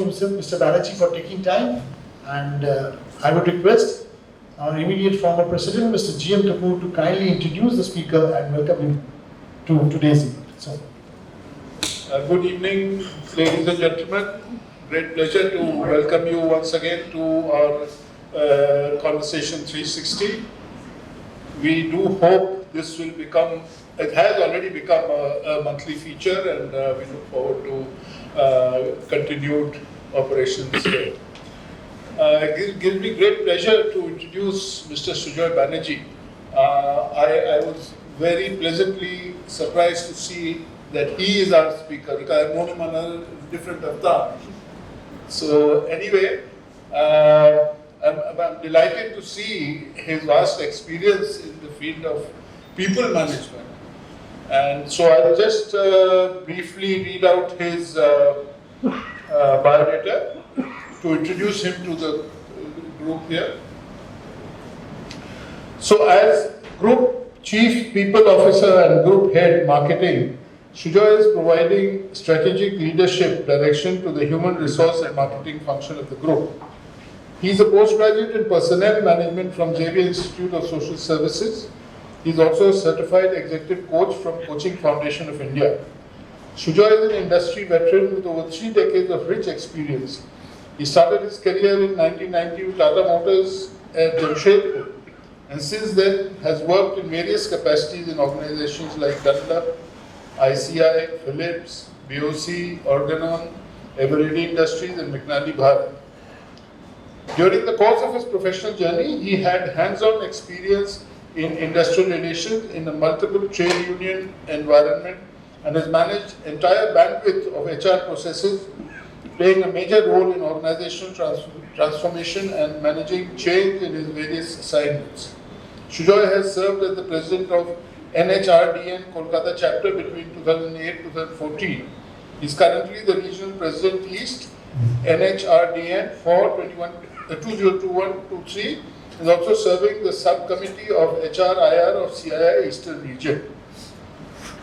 Mr. Banerjee for taking time, and I would request our immediate former president, Mr. G M Kapur, to kindly introduce the speaker and welcome him to today's event. So, good evening, ladies and gentlemen. Great pleasure to welcome you once again to our Conversation 360. We do hope this will become, it has already become a monthly feature, and we look forward to continued operations here. It gives me great pleasure to introduce Mr. Sujoy Banerjee. I was very pleasantly surprised to see that he is our speaker, because I've known him on a different avatar. So anyway, I'm delighted to see his vast experience in the field of people management. And so I'll just briefly read out his biodata to introduce him to the group here. So as Group Chief People Officer and Group Head Marketing, Sujoy is providing strategic leadership direction to the human resource and marketing function of the group. He is a postgraduate in personnel management from Xavier Institute of Social Services. He is also a certified executive coach from Coaching Foundation of India. Sujoy is an industry veteran with over 3 decades of rich experience. He started his career in 1990 with Tata Motors at Jamshedpur, and since then has worked in various capacities in organizations like Dunlop, ICI, Philips, BOC, Organon, Eveready Industries and McNally Bharat. During the course of his professional journey, he had hands-on experience in industrial relations in a multiple trade union environment and has managed entire bandwidth of HR processes, playing a major role in organizational transformation and managing change in his various assignments. Sujoy has served as the president of NHRDN Kolkata chapter between 2008-2014. He is currently the regional president East, NHRDN for 2021-23. He is also serving the subcommittee of HRIR of CII Eastern Region.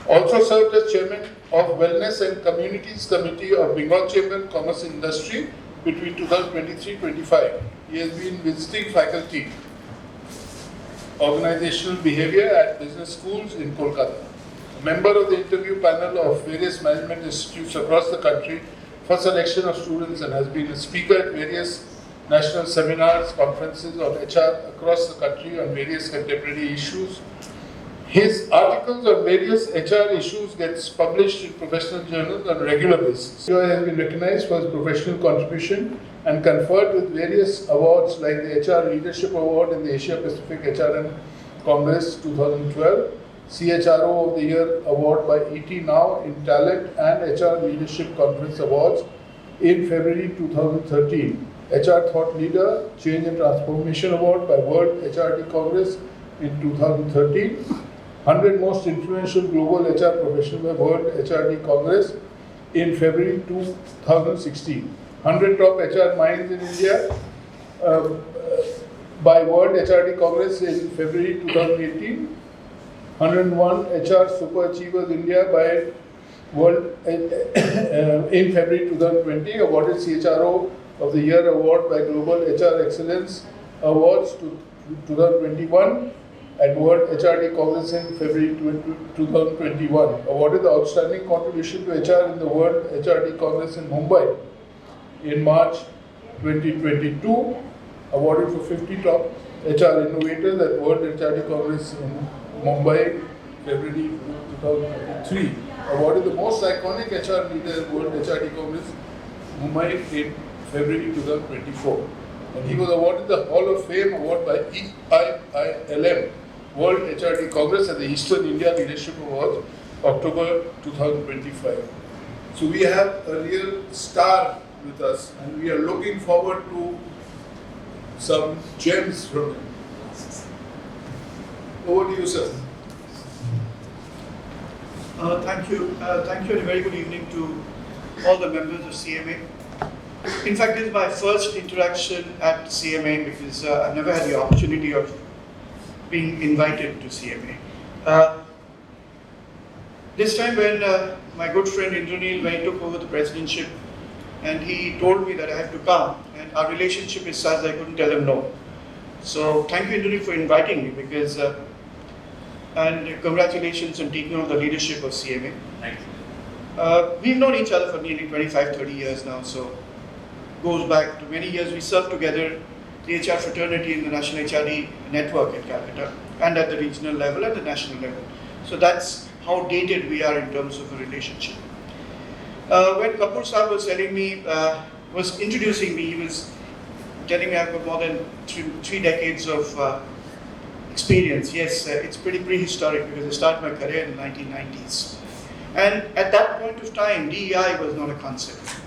Also served as chairman of Wellness and Communities Committee of Bengal Chamber of Commerce and Industry between 2023-25. He has been visiting faculty organizational behavior at business schools in Kolkata. A member of the interview panel of various management institutes across the country for selection of students, and has been a speaker at various national seminars, conferences on HR across the country on various contemporary issues. His articles on various HR issues gets published in professional journals on a regular basis. He has been recognized for his professional contribution and conferred with various awards like the HR Leadership Award in the Asia Pacific HRM Congress 2012, CHRO of the Year Award by ET Now in Talent and HR Leadership Conference Awards in February 2013, HR Thought Leader Change and Transformation Award by World HRD Congress in 2013, 100 Most Influential Global HR Professionals by World HRD Congress in February 2016. 100 Top HR Minds in India by World HRD Congress in February 2018. 101 HR Super Achievers India by World in February 2020. Awarded CHRO of the Year Award by Global HR Excellence Awards 2021 at World HRD Congress in February 2021. Awarded the Outstanding Contribution to HR in the World HRD Congress in Mumbai in March 2022, awarded for 50 top HR innovators at World HRD Congress in Mumbai, February 2023. Awarded the most iconic HR leader at World HRD Congress, Mumbai in February 2024. And he was awarded the Hall of Fame Award by EIILM, World HRD Congress at the Eastern India Leadership Awards, October 2025. So we have a real star with us, and we are looking forward to some gems from him. Over to you, sir. Thank you. Thank you, and a very good evening to all the members of CMA. In fact, this is my first interaction at CMA because I've never had the opportunity of being invited to CMA. This time when my good friend Indranil, when he took over the presidentship, and he told me that I have to come, and our relationship is such that I couldn't tell him no. So thank you, Indranil, for inviting me, because and congratulations on taking on the leadership of CMA. Thank you. We've known each other for nearly 25, 30 years now, so goes back to many years. We served together, the HR fraternity in the National HRD network at Calcutta, and at the regional level and the national level. So that's how dated we are in terms of a relationship. When Kapur Sahib was telling me, was introducing me, he was telling me I've got more than three decades of experience. Yes, it's pretty prehistoric because I started my career in the 1990s. And at that point of time, DEI was not a concept.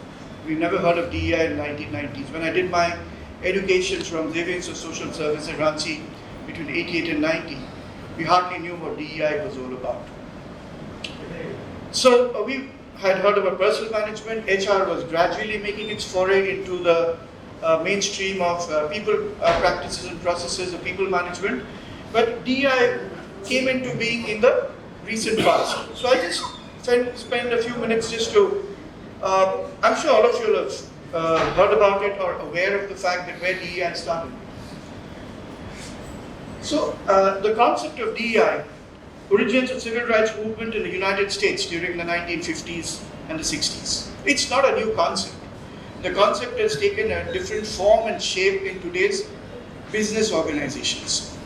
We never heard of DEI in the 1990s. When I did my education from Xavier Institute of Social Service at Ranchi between 88 and 90, we hardly knew what DEI was all about. So we had heard about personal management. HR was gradually making its foray into the mainstream of people practices and processes of people management. But DEI came into being in the recent past. So I just spend a few minutes just to, I'm sure all of you will have heard about it or aware of the fact that where DEI started. So the concept of DEI originates in civil rights movement in the United States during the 1950s and the 60s. It's not a new concept. The concept has taken a different form and shape in today's business organizations.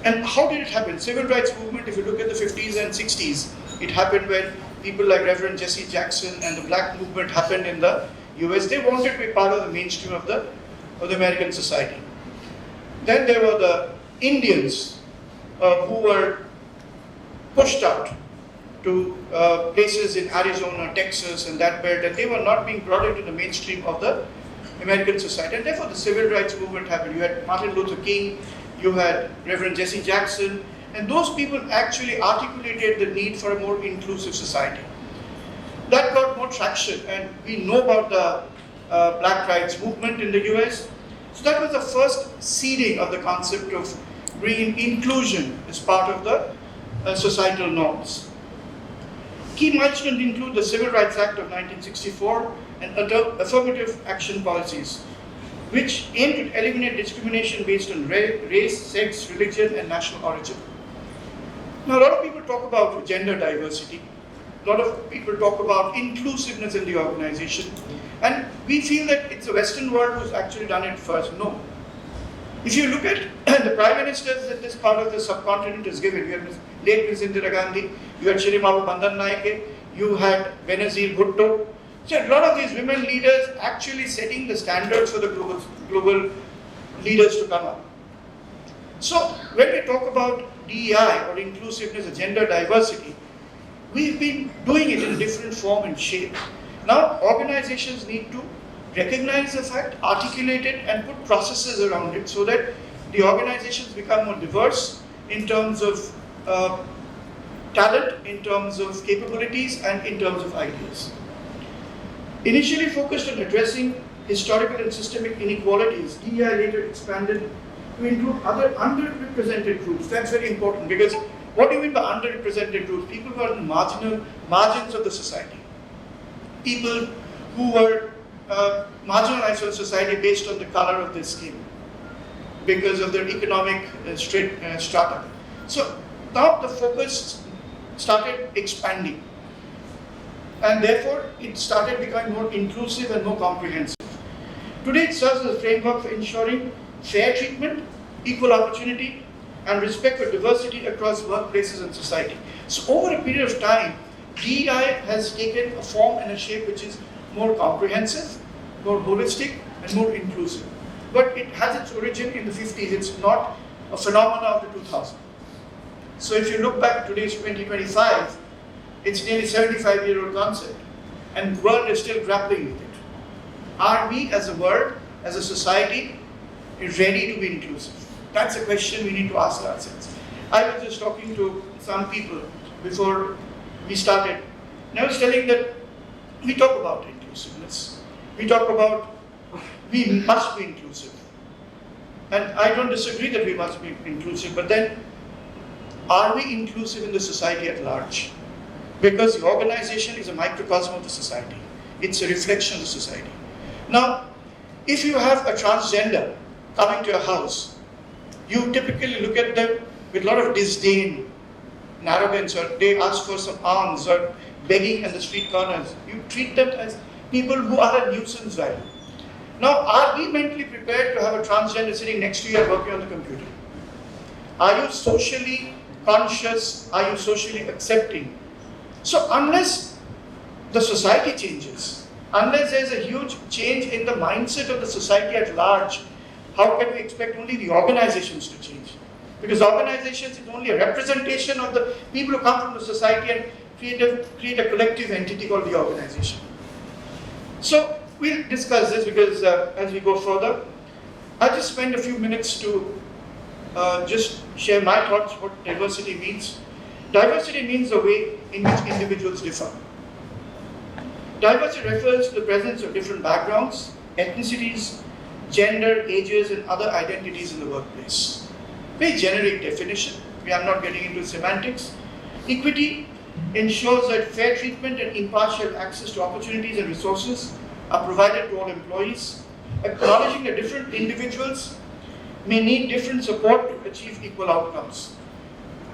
And how did it happen? Civil rights movement, if you look at the 50s and 60s, it happened when people like Reverend Jesse Jackson and the black movement happened in the US. They wanted to be part of the mainstream of the American society. Then there were the Indians who were pushed out to places in Arizona, Texas, and that belt, and they were not being brought into the mainstream of the American society. And therefore the civil rights movement happened. You had Martin Luther King, you had Reverend Jesse Jackson, and those people actually articulated the need for a more inclusive society. That got more traction, and we know about the Black rights movement in the US. So that was the first seeding of the concept of bringing inclusion as part of the societal norms. Key milestones include the Civil Rights Act of 1964 and affirmative action policies, which aim to eliminate discrimination based on race, sex, religion, and national origin. Now, a lot of people talk about gender diversity. A lot of people talk about inclusiveness in the organization. And we feel that it's the Western world who's actually done it first. No. If you look at the prime ministers that this part of the subcontinent is given, you had late Ms. Indira Gandhi, you had Shri Babu Bandan Naike, you had Benazir Bhutto. So a lot of these women leaders actually setting the standards for the global leaders to come up. So when we talk about DEI or inclusiveness or gender diversity, we've been doing it in different form and shape. Now organizations need to recognize the fact, articulate it, and put processes around it so that the organizations become more diverse in terms of talent, in terms of capabilities, and in terms of ideas. Initially focused on addressing historical and systemic inequalities, DEI later expanded to include other underrepresented groups. That's very important, because what do you mean by underrepresented groups? People who are in margins of the society. People who were marginalized from society based on the color of their skin, because of their economic strata. So now the focus started expanding, and therefore it started becoming more inclusive and more comprehensive. Today it serves as a framework for ensuring fair treatment, equal opportunity, and respect for diversity across workplaces and society. So over a period of time, DEI has taken a form and a shape which is more comprehensive, more holistic, and more inclusive. But it has its origin in the 50s. It's not a phenomenon of the 2000s. So if you look back at today's 2025, it's nearly 75-year-old concept, and the world is still grappling with it. Are we as a world, as a society, ready to be inclusive? That's a question we need to ask ourselves. I was just talking to some people before we started, and I was telling that we talk about inclusiveness. We talk about we must be inclusive. And I don't disagree that we must be inclusive, but then are we inclusive in the society at large? Because the organization is a microcosm of the society. It's a reflection of the society. Now, if you have a transgender coming to your house, you typically look at them with a lot of disdain and arrogance, or they ask for some alms or begging at the street corners. You treat them as people who are a nuisance value. Now, are we mentally prepared to have a transgender sitting next to you and working on the computer? Are you socially conscious? Are you socially accepting? So unless the society changes, unless there's a huge change in the mindset of the society at large, how can we expect only the organizations to change? Because organizations is only a representation of the people who come from the society and create a collective entity called the organization. So we'll discuss this because as we go further, I'll just spend a few minutes to just share my thoughts what diversity means. Diversity means the way in which individuals differ. Diversity refers to the presence of different backgrounds, ethnicities, gender, ages, and other identities in the workplace. Very generic definition. I'm not getting into semantics. Equity ensures that fair treatment and impartial access to opportunities and resources are provided to all employees, acknowledging that different individuals may need different support to achieve equal outcomes.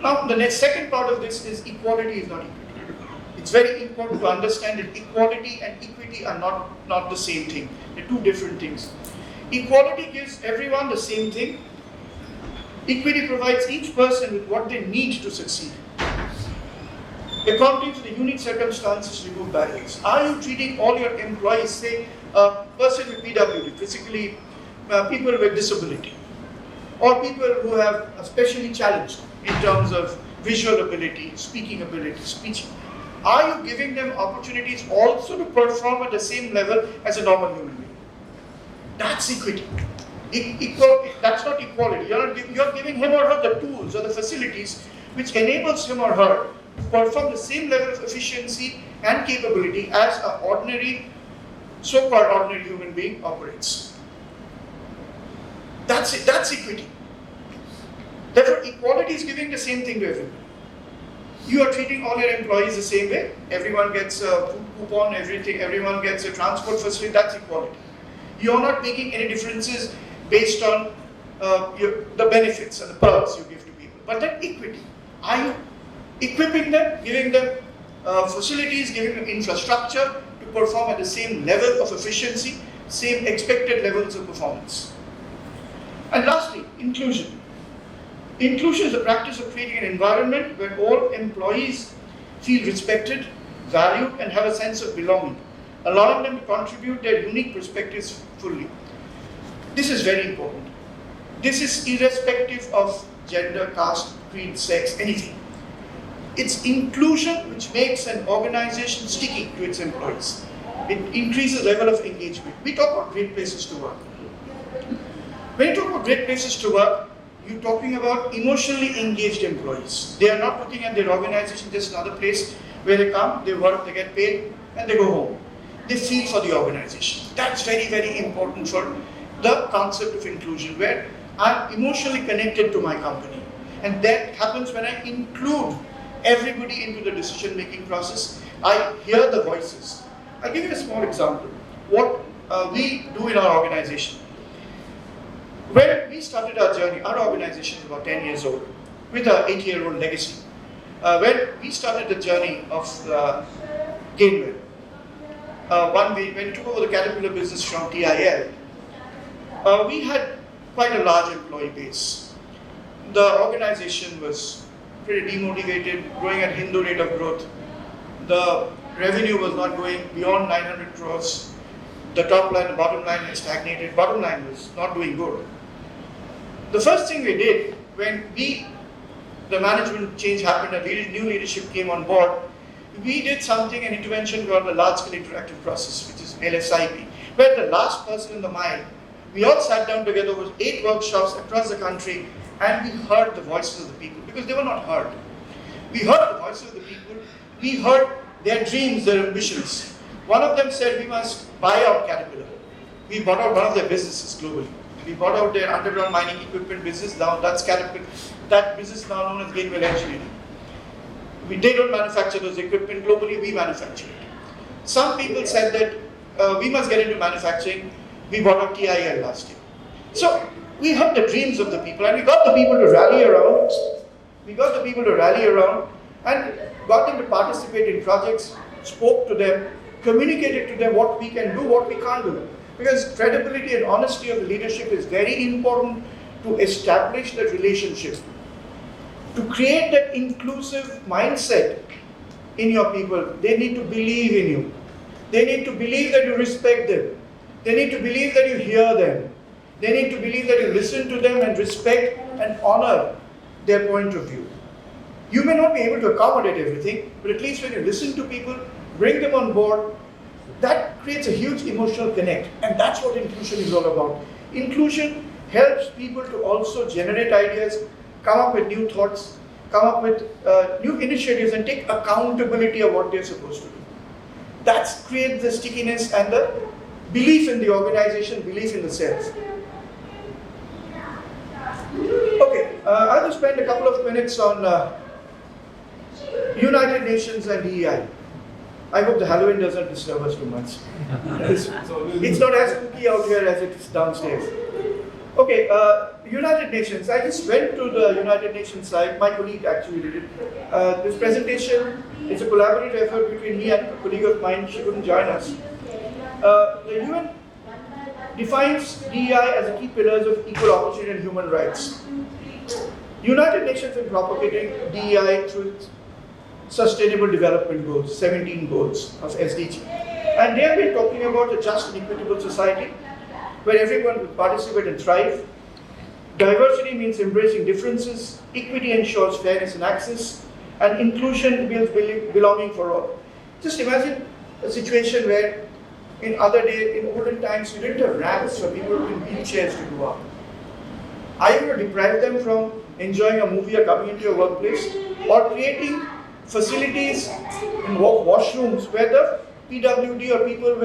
Now, the second part of this is equality is not equity. It's very important to understand that equality and equity are not the same thing. They're two different things. Equality gives everyone the same thing. Equity provides each person with what they need to succeed. Accounting for the unique circumstances, remove barriers. Are you treating all your employees, say a person with PWD, physically people with disability, or people who have especially challenged in terms of visual ability, speaking ability, speech? Are you giving them opportunities also to perform at the same level as a normal human being? That's equity. That's not equality. You're giving him or her the tools or the facilities which enables him or her to perform the same level of efficiency and capability as an ordinary, so-called ordinary human being operates. That's it. That's equity. Therefore, equality is giving the same thing to everyone. You are treating all your employees the same way. Everyone gets a food coupon, everyone gets a transport facility. That's equality. You are not making any differences based on the benefits and the perks you give to people. But then equity. Are you equipping them, giving them facilities, giving them infrastructure to perform at the same level of efficiency, same expected levels of performance? And lastly, inclusion. Inclusion is the practice of creating an environment where all employees feel respected, valued, and have a sense of belonging, allowing them to contribute their unique perspectives fully. This is very important. This is irrespective of gender, caste, creed, sex, anything. It's inclusion which makes an organization sticky to its employees. It increases the level of engagement. We talk about great places to work. When you talk about great places to work, you're talking about emotionally engaged employees. They are not looking at their organization just another place where they come, they work, they get paid, and they go home. They feel for the organization. That's very, very important for the concept of inclusion, where I'm emotionally connected to my company. And that happens when I include everybody into the decision-making process. I hear the voices. I'll give you a small example. What we do in our organization. When we started our journey, our organization is about 10 years old, with an 8-year-old legacy. When we started the journey of Gainwell, when we took over the Caterpillar business from TIL, we had quite a large employee base. The organization was pretty demotivated, growing at Hindu rate of growth. The revenue was not going beyond 900 crores. The top line, the bottom line had stagnated. Bottom line was not doing good. The first thing we did when the management change happened and new leadership came on board, we did something, an intervention called the large-scale interactive process, which is LSIP, where the last person in the mile, we all sat down together with 8 workshops across the country, and we heard the voices of the people, because they were not heard. We heard the voices of the people, we heard their dreams, their ambitions. One of them said we must buy out Caterpillar. We bought out one of their businesses globally. We bought out their underground mining equipment business, now that's Caterpillar. That business is now known as Gainwell Engineering. They don't manufacture those equipment globally, we manufacture it. Some people said that we must get into manufacturing. We bought up TIL last year. So we heard the dreams of the people, and we got the people to rally around. And got them to participate in projects, spoke to them, communicated to them what we can do, what we can't do. Because credibility and honesty of the leadership is very important to establish that relationship, to create that inclusive mindset in your people. They need to believe in you. They need to believe that you respect them. They need to believe that you hear them. They need to believe that you listen to them and respect and honor their point of view. You may not be able to accommodate everything, but at least when you listen to people, bring them on board, that creates a huge emotional connect. And that's what inclusion is all about. Inclusion helps people to also generate ideas, come up with new thoughts, come up with new initiatives, and take accountability of what they're supposed to do. That creates the stickiness and the belief in the organization, belief in the self. Okay, I will spend a couple of minutes on United Nations and DEI. I hope the Halloween doesn't disturb us too much. It's not as spooky out here as it is downstairs. Okay, United Nations. I just went to the United Nations site. My colleague actually did it. This presentation is a collaborative effort between me and a colleague of mine. She couldn't join us. The UN defines DEI as the key pillars of equal opportunity and human rights. United Nations is propagating DEI through its Sustainable Development Goals, 17 goals of SDG. And they have been talking about a just and equitable society where everyone will participate and thrive. Diversity means embracing differences, equity ensures fairness and access, and inclusion builds belonging for all. Just imagine a situation where in olden times, you didn't have ramps for people in wheelchairs to go up. Are you going to deprive them from enjoying a movie or coming into your workplace, or creating facilities in washrooms where the PWD or people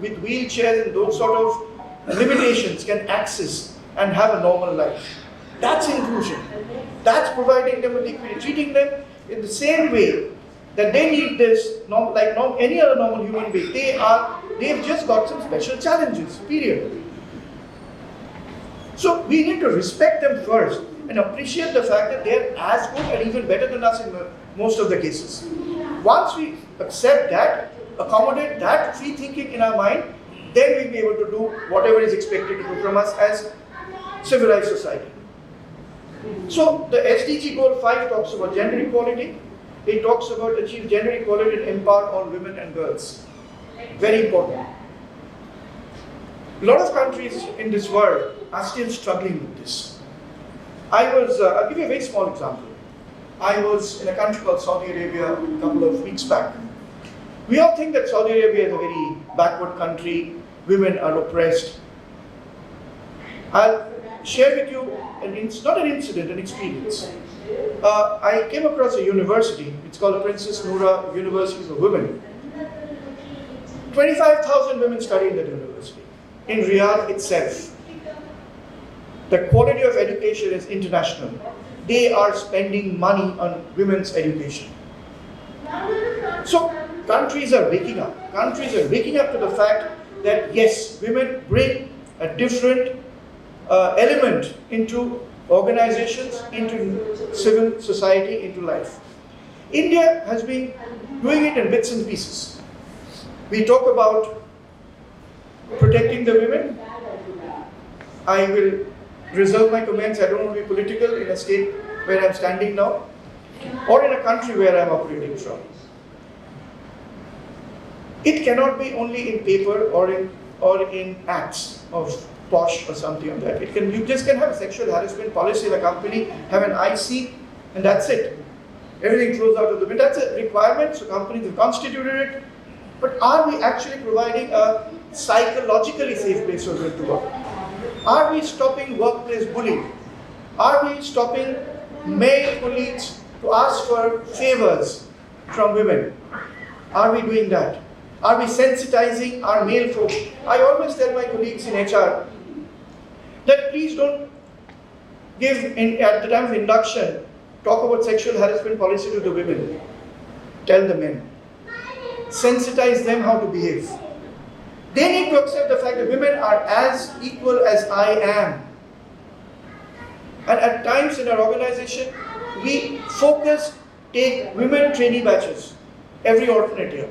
with wheelchairs and those sort of limitations can access and have a normal life? That's inclusion. That's providing them with equity, treating them in the same way that they need this, like any other normal human being. They've just got some special challenges, period. So we need to respect them first and appreciate the fact that they're as good and even better than us in most of the cases. Once we accept that, accommodate that free thinking in our mind, then we'll be able to do whatever is expected to do from us as civilized society. So the SDG goal 5 talks about gender equality. It talks about achieve gender equality and empower all women and girls. Very important. A lot of countries in this world are still struggling with this. I'll give you a very small example. I was in a country called Saudi Arabia a couple of weeks back. We all think that Saudi Arabia is a very backward country, women are oppressed. I'll share with you, it's not an incident, an experience. I came across a university, it's called the Princess Noura University for Women. 25,000 women study in that university, in Riyadh itself. The quality of education is international. They are spending money on women's education. So countries are waking up. Countries are waking up to the fact that yes, women bring a different element into organizations, into civil society, into life. India has been doing it in bits and pieces. We talk about protecting the women. I will reserve my comments. I don't want to be political in a state where I'm standing now, or in a country where I'm operating from. It cannot be only in paper or in acts of posh or something like that. You just can have a sexual harassment policy in a company, have an IC, and that's it. Everything flows out of the wind. That's a requirement, so companies have constituted it. But are we actually providing a psychologically safe place for women to work? Are we stopping workplace bullying? Are we stopping male colleagues to ask for favors from women? Are we doing that? Are we sensitizing our male folks? I always tell my colleagues in HR that please don't give, at the time of induction, talk about sexual harassment policy to the women. Tell the men. sensitize them how to behave. They need to accept the fact that women are as equal as I am. And at times in our organization, we take women trainee batches every alternate year.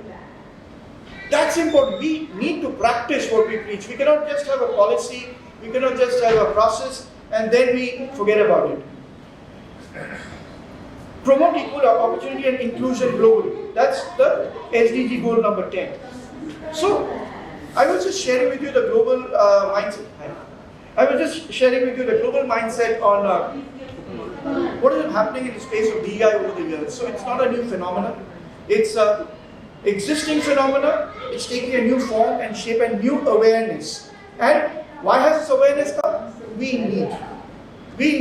That's important. We need to practice what we preach. We cannot just have a policy, we cannot just have a process, and then we forget about it. Promote equal opportunity and inclusion globally. That's the SDG goal number 10. So, I was just sharing with you the global mindset. I was just sharing with you the global mindset on what is happening in the space of DEI over the years. So, it's not a new phenomenon. It's an existing phenomenon. It's taking a new form and shape and new awareness. And why has this awareness come? We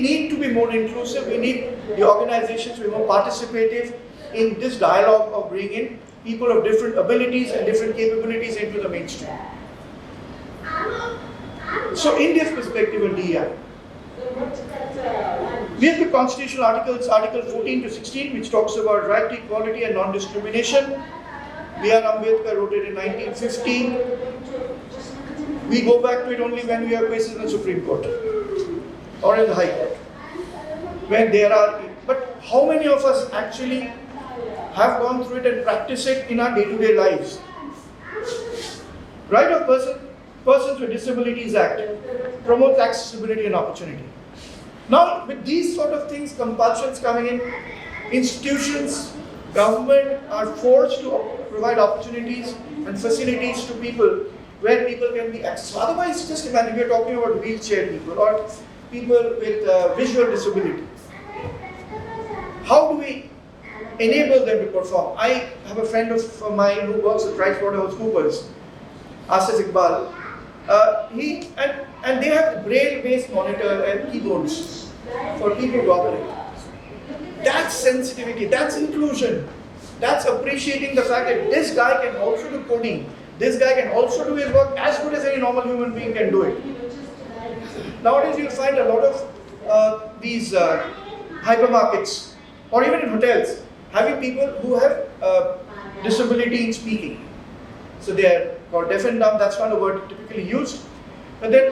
need to be more inclusive. We need the organizations to be more participative in this dialogue of bringing people of different abilities and different capabilities into the mainstream. So India's perspective on DEI. We have the constitutional articles, Article 14 to 16, which talks about right to equality and non-discrimination. B.R. Ambedkar wrote it in 1915. We go back to it only when we have cases in the Supreme Court or in the High Court. When there are, but how many of us actually have gone through it and practice it in our day-to-day lives? Right of Persons with Disabilities Act promotes accessibility and opportunity. Now, with these sort of things, compulsions coming in, institutions, government are forced to provide opportunities and facilities to people where people can be accessible. Otherwise, just imagine we are talking about wheelchair people or people with visual disability. How do we enable them to perform? I have a friend of mine who works at PricewaterhouseCoopers, Asif Iqbal. And they have braille-based monitor and keyboards for people to operate. That's sensitivity, that's inclusion, that's appreciating the fact that this guy can also do coding, this guy can also do his work as good as any normal human being can do it. Nowadays you'll find a lot of these hypermarkets or even in hotels having people who have disability in speaking. So they are called deaf and dumb, that's not a word typically used, but then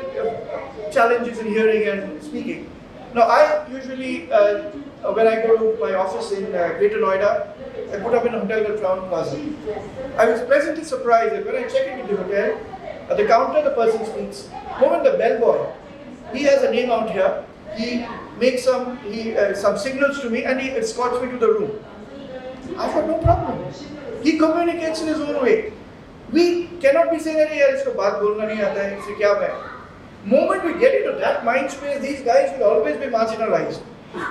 challenges in hearing and speaking. Now I usually, when I go to my office in Greater Noida, I put up in a hotel called Crown Plaza. I was pleasantly surprised that when I check into the hotel, at the counter the person speaks. The moment the bellboy, he has a name out here, he makes some signals to me and he escorts me to the room. I've got no problem. He communicates in his own way. We cannot be saying that yaar isko baat bolna nahi aata hai, isse kya hai. Moment we get into that mind space, these guys will always be marginalized.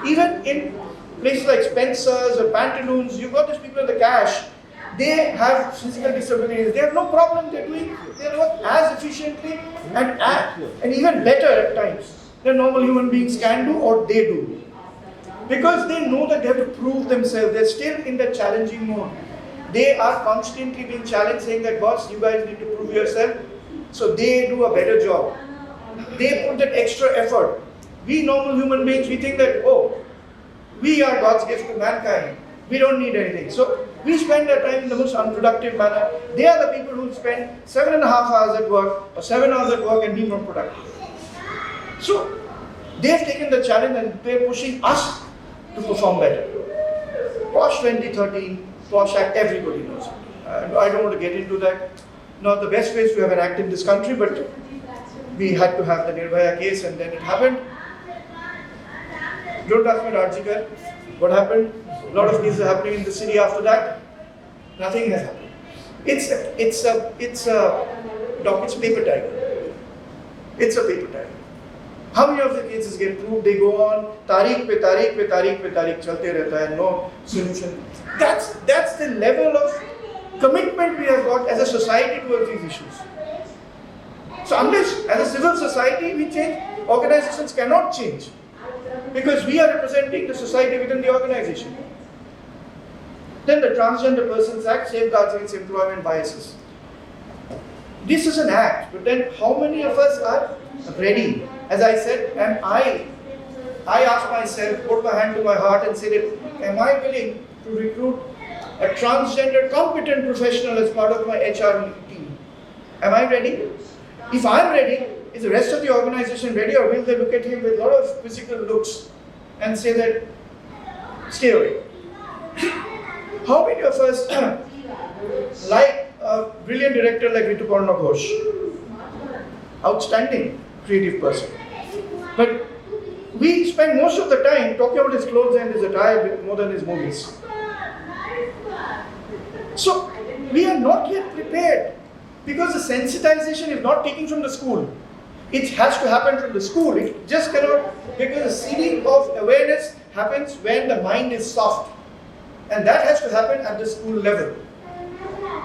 Even in places like Spencer's or Pantaloons, you've got these people in the cash, they have physical disabilities, they have no problem, they're doing their work as efficiently and even better at times than normal human beings can do or they do. Because they know that they have to prove themselves, they're still in that challenging mode. They are constantly being challenged saying that boss, you guys need to prove yourself, so they do a better job. They put that extra effort. We normal human beings, we think that, oh, we are God's gift to mankind. We don't need anything. So we spend our time in the most unproductive manner. They are the people who spend 7.5 hours at work or 7 hours at work and be more productive. So they have taken the challenge and they're pushing us to perform better. POSH 2013, POSH Act, everybody knows it. I don't want to get into that. Not the best ways to have an act in this country, but we had to have the Nirbhaya case and then it happened. Don't ask me about Garg. What happened? A lot of cases are happening in the city after that. Nothing has happened. It's a paper tiger. It's a paper tiger. How many of the cases get proved? They go on, तारीख पे तारीख चलते रहता है, no solution. That's the level of commitment we have got as a society towards these issues. So unless, as a civil society, we change, organizations cannot change. Because we are representing the society within the organization. Then the Transgender Persons Act safeguards against employment biases. This is an act, but then how many of us are ready? As I said, I ask myself, put my hand to my heart and say that, am I willing to recruit a transgender competent professional as part of my HR team. Am I ready? If I'm ready, is the rest of the organization ready, or will they look at him with a lot of physical looks and say that, stay away? How many of us like a brilliant director like Rituparna Ghosh? Outstanding creative person. But we spend most of the time talking about his clothes and his attire more than his movies. So we are not yet prepared because the sensitization is not taken from the school. It has to happen from the school. It just cannot, because the seeding of awareness happens when the mind is soft. And that has to happen at the school level.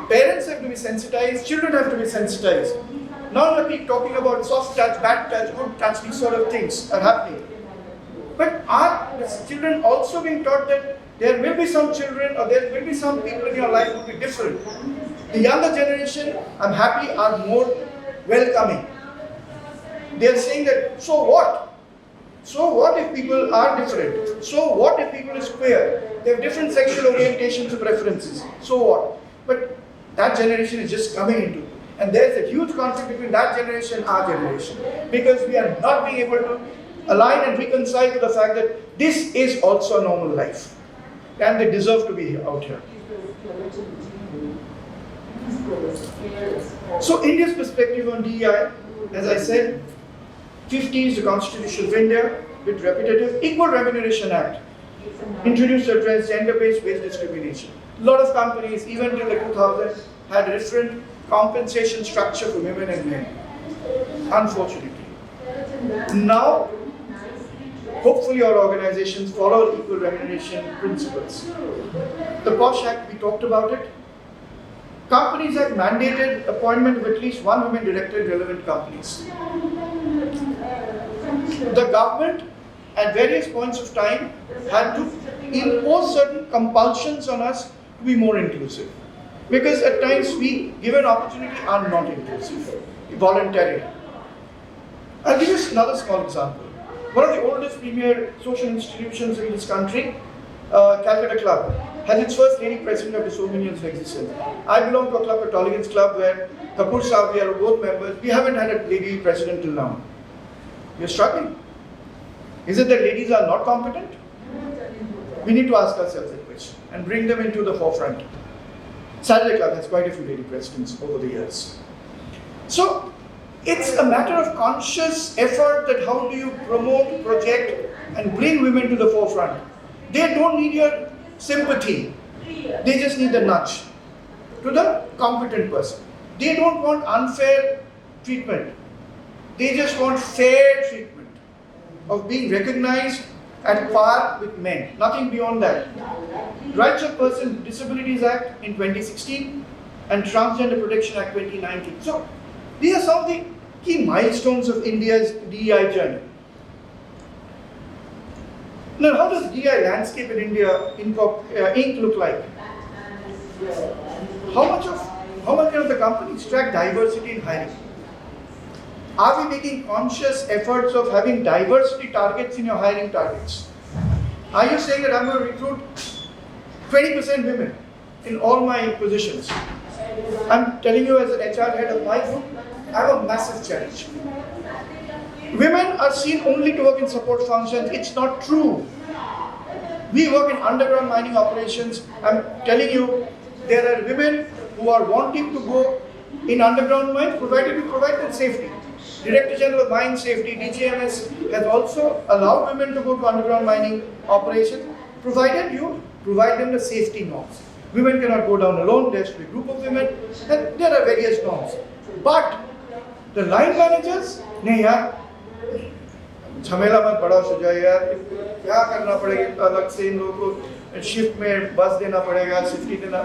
Parents have to be sensitized, children have to be sensitized. Now we are talking about soft touch, bad touch, good touch, these sort of things are happening. But are the children also being taught that there will be some children or there will be some people in your life who will be different? The younger generation, I'm happy, are more welcoming. They are saying that, so what? So what if people are different? So what if people is queer? They have different sexual orientations and preferences. So what? But that generation is just coming into. And there is a huge conflict between that generation and our generation. Because we are not being able to align and reconcile to the fact that this is also a normal life. And they deserve to be out here. So India's perspective on DEI, as I said, 50 is the Constitution of India with repetitive Equal Remuneration Act, introduced to address gender-based wage discrimination. A lot of companies, even till the 2000s, had a different compensation structure for women and men, unfortunately. Now, hopefully our organizations follow equal remuneration principles. The POSH Act, we talked about it. Companies have mandated appointment of at least one woman director in relevant companies. The government, at various points of time, had to impose certain compulsions on us to be more inclusive. Because at times we, given opportunity, are not inclusive, voluntarily. I'll give you another small example. One of the oldest premier social institutions in this country, Calcutta Club, has its first lady president after so many years of existence. I belong to a club, a Tolerance Club, where Kapur Sahib, we are both members. We haven't had a lady president till now. We are struggling. Is it that ladies are not competent? We need to ask ourselves that question and bring them into the forefront. Saturday Club has quite a few lady presidents over the years. So it's a matter of conscious effort that how do you promote, project and bring women to the forefront. They don't need your sympathy. They just need the nudge to the competent person. They don't want unfair treatment. They just want fair treatment of being recognized at par with men. Nothing beyond that. Rights of Persons with Disabilities Act in 2016 and Transgender Protection Act 2019. So these are some of the key milestones of India's DEI journey. Now, how does DEI landscape in India Inc. look like? How much of the companies track diversity in hiring? Are we making conscious efforts of having diversity targets in your hiring targets? Are you saying that I'm going to recruit 20% women in all my positions? I'm telling you as an HR head of my group, I have a massive challenge. Women are seen only to work in support functions. It's not true. We work in underground mining operations. I'm telling you, there are women who are wanting to go in underground mines, provided we provide them safety. Director General of Mine Safety, DGMS, has also allowed women to go to underground mining operations, provided you provide them the safety norms. Women cannot go down alone, there has to be a group of women, and there are various norms. But the line managers, nahi yaar, झमेला मत बढ़ाओ सुजॉय यार, क्या करना पड़ेगा अलग से इन लोगों को शिफ्ट में बस देना पड़ेगा, सेफ्टी देना.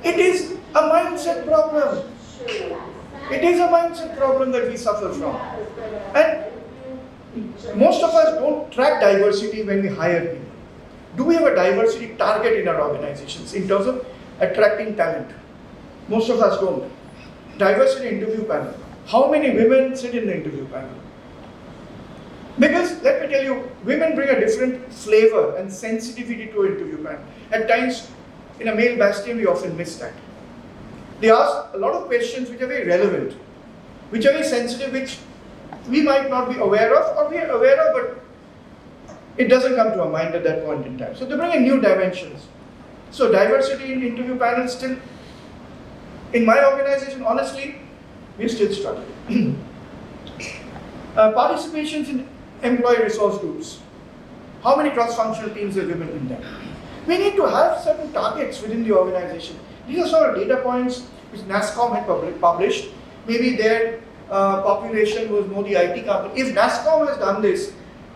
It is a mindset problem. It is a mindset problem that we suffer from. And most of us don't track diversity when we hire people. Do we have a diversity target in our organizations in terms of attracting talent? Most of us don't. Diversity interview panel. How many women sit in the interview panel? Because, let me tell you, women bring a different flavor and sensitivity to an interview panel. At times, in a male bastion, we often miss that. They ask a lot of questions which are very relevant, which are very sensitive, which we might not be aware of, or we are aware of, but it doesn't come to our mind at that point in time. So they bring in new dimensions. So diversity in interview panels still, in my organization, honestly, we're still struggling. Participations in employee resource groups. How many cross-functional teams have women in them? We need to have certain targets within the organization. These are sort of data points which NASSCOM had published. Maybe their population was more the IT company. If NASSCOM has done this,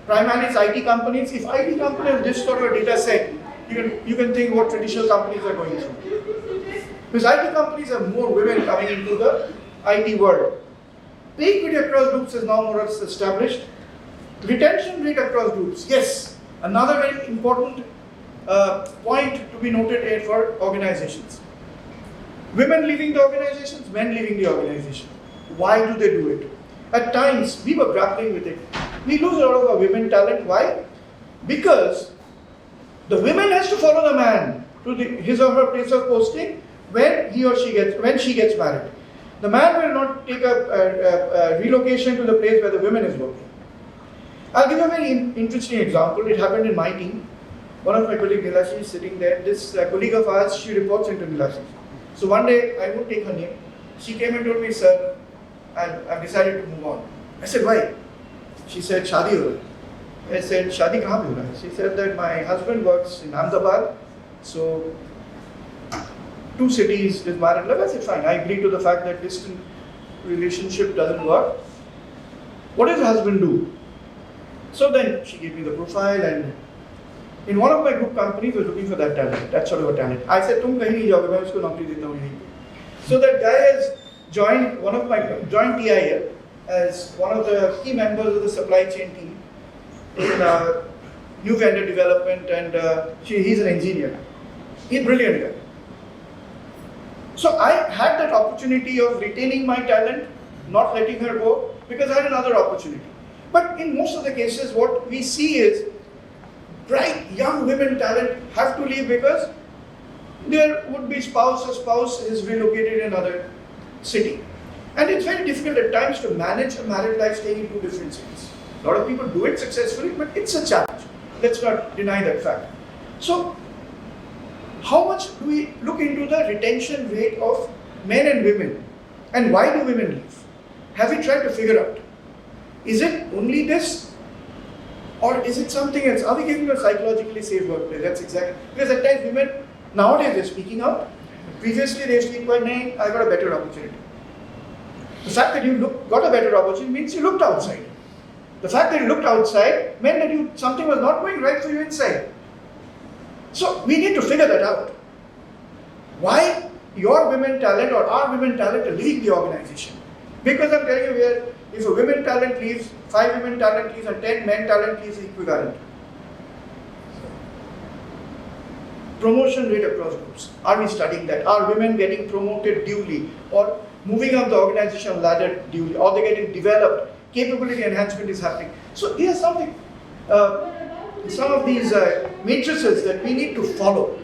primarily it's IT companies. If IT companies have this sort of a data set, you can think what traditional companies are going through. Because IT companies have more women coming into the IT world. Pay equity across groups is now more or less established. Retention rate across groups, yes, another very important point to be noted here for organizations. Women leaving the organizations, men leaving the organization. Why do they do it? At times, we were grappling with it. We lose a lot of our women talent. Why? Because the woman has to follow the man to his or her place of posting when she gets married. The man will not take a relocation to the place where the woman is working. I'll give a very interesting example. It happened in my team. One of my colleagues, Nilashi, is sitting there. This colleague of ours, she reports into Nilashi. So one day, I won't take her name. She came and told me, sir, I've decided to move on. I said, why? She said, Shadi ho raha hai. I said, Shadi kahan pe ho raha hai? She said that my husband works in Ahmedabad, so 2 cities is married life. I said, fine. I agree to the fact that distant relationship doesn't work. What does the husband do? So then she gave me the profile, and in one of my group companies was looking for that talent, that sort of a talent. I said, "Tum kahin nahi jaoge, main usko naukri deta hu yahin." So that guy has joined TIL as one of the key members of the supply chain team in new vendor development, and he's an engineer. He's a brilliant guy. So I had that opportunity of retaining my talent, not letting her go, because I had another opportunity. But in most of the cases, what we see is bright young women talent have to leave because their would-be spouse is relocated in another city. And it's very difficult at times to manage a married life staying in 2 different cities. A lot of people do it successfully, but it's a challenge. Let's not deny that fact. So, how much do we look into the retention rate of men and women? And why do women leave? Have we tried to figure out? Is it only this? Or is it something else? Are we giving a psychologically safe workplace? That's exactly. Because at times women, nowadays they're speaking out. Previously they speak by name, I got a better opportunity. The fact that you got a better opportunity means you looked outside. The fact that you looked outside meant that something was not going right for you inside. So we need to figure that out. Why your women talent or our women talent are leaving the organization? Because I'm telling you, if a women talent leaves, 5 women talent leaves, and 10 men talent leaves, equivalent. Promotion rate across groups. Are we studying that? Are women getting promoted duly, or moving up the organizational ladder duly, or they getting developed? Capability enhancement is happening. So here's something. Some of these matrices that we need to follow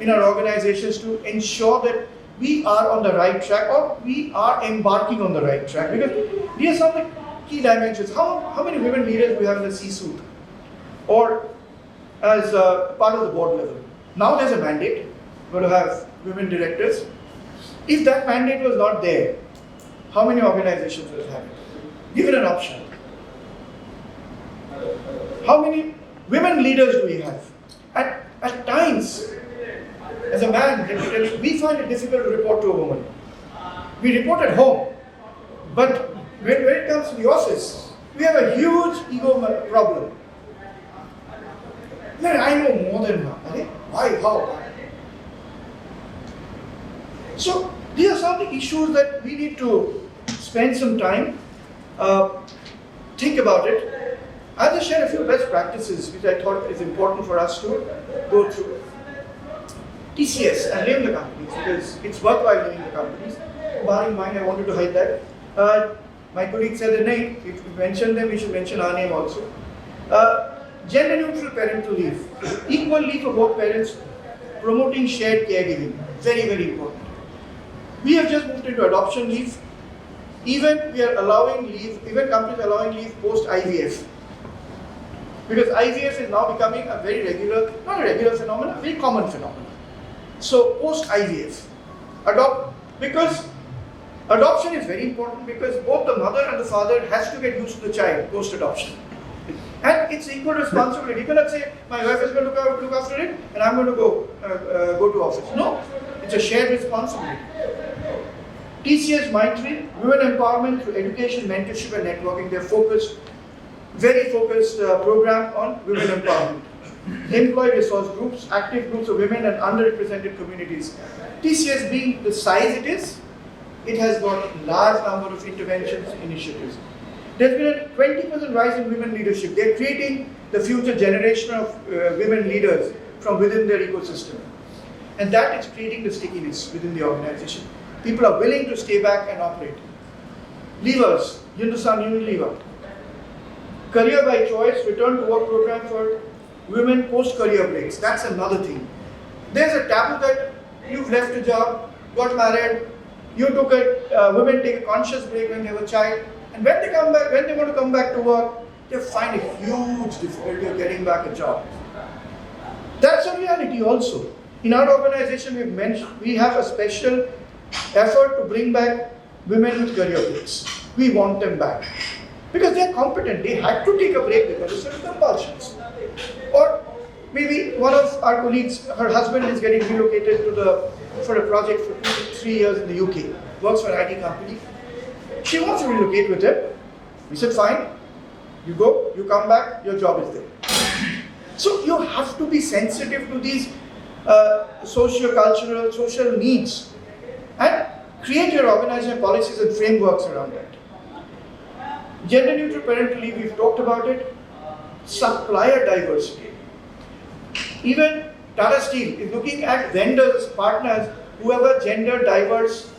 in our organizations to ensure that we are on the right track, or we are embarking on the right track. Because these are some of the key dimensions. How many women leaders we have in the C-suite, or as part of the board level? Now there's a mandate. We're going to have women directors. If that mandate was not there, how many organizations will have it? Give it an option. How many women leaders do we have? At times, as a man, we find it difficult to report to a woman. We report at home, but when it comes to the office, we have a huge ego problem. Then I know more than her. Why? How? So these are some of the issues that we need to spend some time, think about it. I'll just share a few best practices which I thought is important for us to go through. TCS, and name the companies because it's worthwhile naming the companies. Barring mine, I wanted to hide that. My colleague said the name. If we mention them, we should mention our name also. Gender neutral parental leave. Equal leave for both parents promoting shared caregiving, very, very important. We have just moved into adoption leave. Even we are allowing leave, even companies are allowing leave post IVF. Because IVF is now becoming a very regular, not a regular phenomenon, a very common phenomenon. So post IVF, because adoption is very important, because both the mother and the father has to get used to the child post adoption. And it's equal responsibility. You cannot say, my wife is going to look after it and I'm going to go to office. No, it's a shared responsibility. TCS Mindtree, Women Empowerment through Education, Mentorship and Networking. They're focused, very focused program on women empowerment. Employee resource groups, active groups of women and underrepresented communities. TCS being the size it has got a large number of interventions, initiatives. There's been a 20% rise in women leadership. They're creating the future generation of women leaders from within their ecosystem. And that is creating the stickiness within the organization. People are willing to stay back and operate. Leavers, Hindustan Unilever. Career by choice, return to work program for women post-career breaks. That's another thing. There's a taboo that you've left a job, got married, women take a conscious break when they have a child, and when they come back, when they want to come back to work, they find a huge difficulty of getting back a job. That's a reality also. In our organization, we have a special effort to bring back women with career breaks. We want them back. Because they're competent, they had to take a break because of certain compulsions. Or maybe one of our colleagues, her husband is getting relocated for a project for 2 to 3 years in the UK, works for an IT company. She wants to relocate with him. We said, fine, you go, you come back, your job is there. So you have to be sensitive to these socio-cultural, social needs and create your organization policies and frameworks around that. Gender neutral parental leave, we've talked about it. Supplier diversity. Even Tata Steel is looking at vendors as partners who have a gender diverse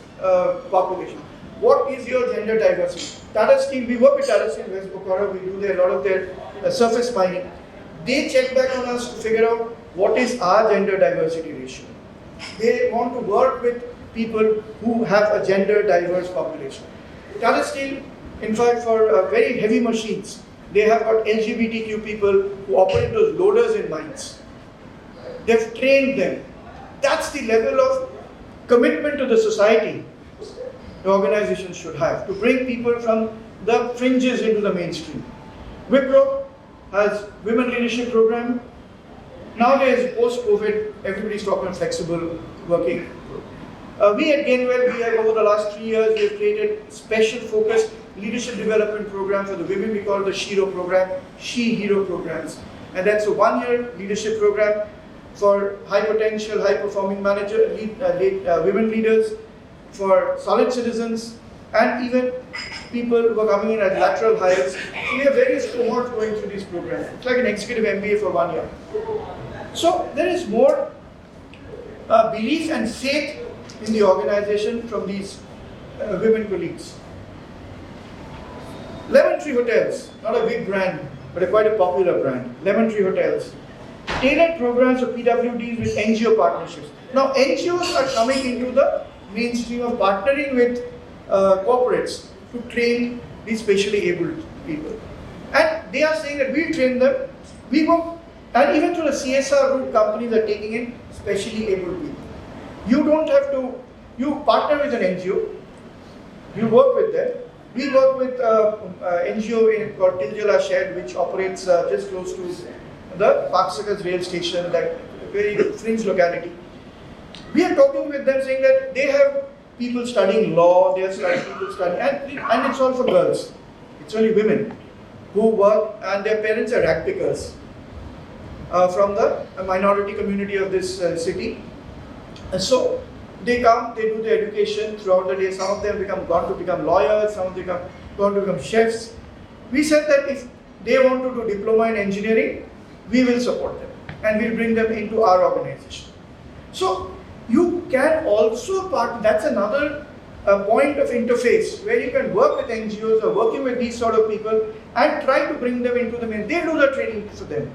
population. What is your gender diversity? Tata Steel, we work with Tata Steel West Bokara, we do a lot of their surface mining. They check back on us to figure out what is our gender diversity ratio. They want to work with people who have a gender diverse population. Tata Steel, in fact, for very heavy machines, they have got LGBTQ people who operate those loaders in mines. They've trained them. That's the level of commitment to the society the organization should have, to bring people from the fringes into the mainstream. Wipro has women leadership program. Nowadays, post-COVID, everybody's talking about flexible working. We at Gainwell, we have over the last 3 years, we have created special focused leadership development program for the women. We call it the Shiro program, She Hero programs. And that's a 1-year leadership program for high potential, high performing women leaders, for solid citizens, and even people who are coming in as lateral hires. So we have various cohorts going through these programs. It's like an executive MBA for 1 year. So there is more belief and faith in the organization from these women colleagues. Lemon Tree Hotels, not a big brand, but quite a popular brand. Lemon Tree Hotels. Tailored programs of PWDs with NGO partnerships. Now NGOs are coming into the mainstream of partnering with corporates to train these specially abled people. And they are saying that we'll train them, we go, and even through the CSR route, companies are taking in specially abled people. You don't have to, you partner with an NGO, you work with them. We work with NGO called Tiljala Shed, which operates just close to the Paksakas rail station, that very fringe locality. We are talking with them saying that they have people studying law, they have people studying, and it's all for girls. It's only women who work, and their parents are rag pickers from the minority community of this city. And so they come, they do their education throughout the day. Some of them gone to become lawyers, some of them gone to become chefs. We said that if they want to do diploma in engineering, we will support them and we'll bring them into our organization. So you can also that's another point of interface where you can work with NGOs or working with these sort of people and try to bring them into the main. They do the training for them.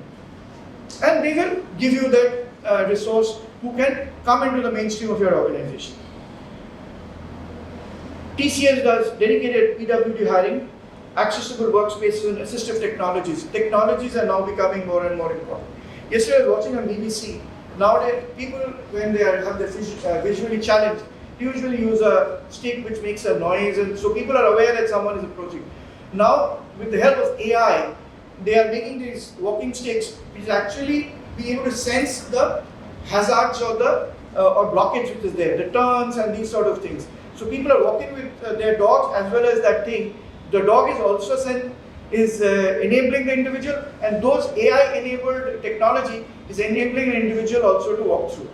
And they will give you that resource who can come into the mainstream of your organization. TCS does dedicated PWD hiring, accessible workspaces and assistive technologies. Technologies are now becoming more and more important. Yesterday I was watching on BBC. Nowadays, people, when they have the visually challenged, they usually use a stick which makes a noise, and so people are aware that someone is approaching. Now, with the help of AI, they are making these walking sticks which actually be able to sense the hazards or the or blockage which is there, the turns and these sort of things. So people are walking with their dogs as well as that thing. The dog is also enabling the individual, and those AI-enabled technology is enabling an individual also to walk through.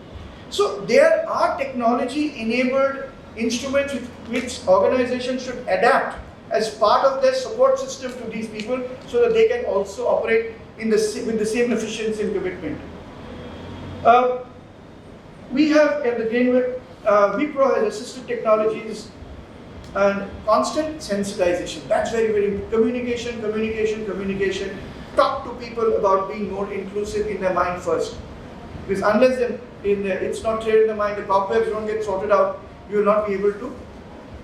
So there are technology-enabled instruments which organizations should adapt as part of their support system to these people, so that they can also operate with the same efficiency and commitment. We have at the Gainwell, Wipro has assisted technologies and constant sensitization. That's very, very important. Communication. Talk to people about being more inclusive in their mind first. Because unless it's not clear in the mind, the cobwebs don't get sorted out, you will not be able to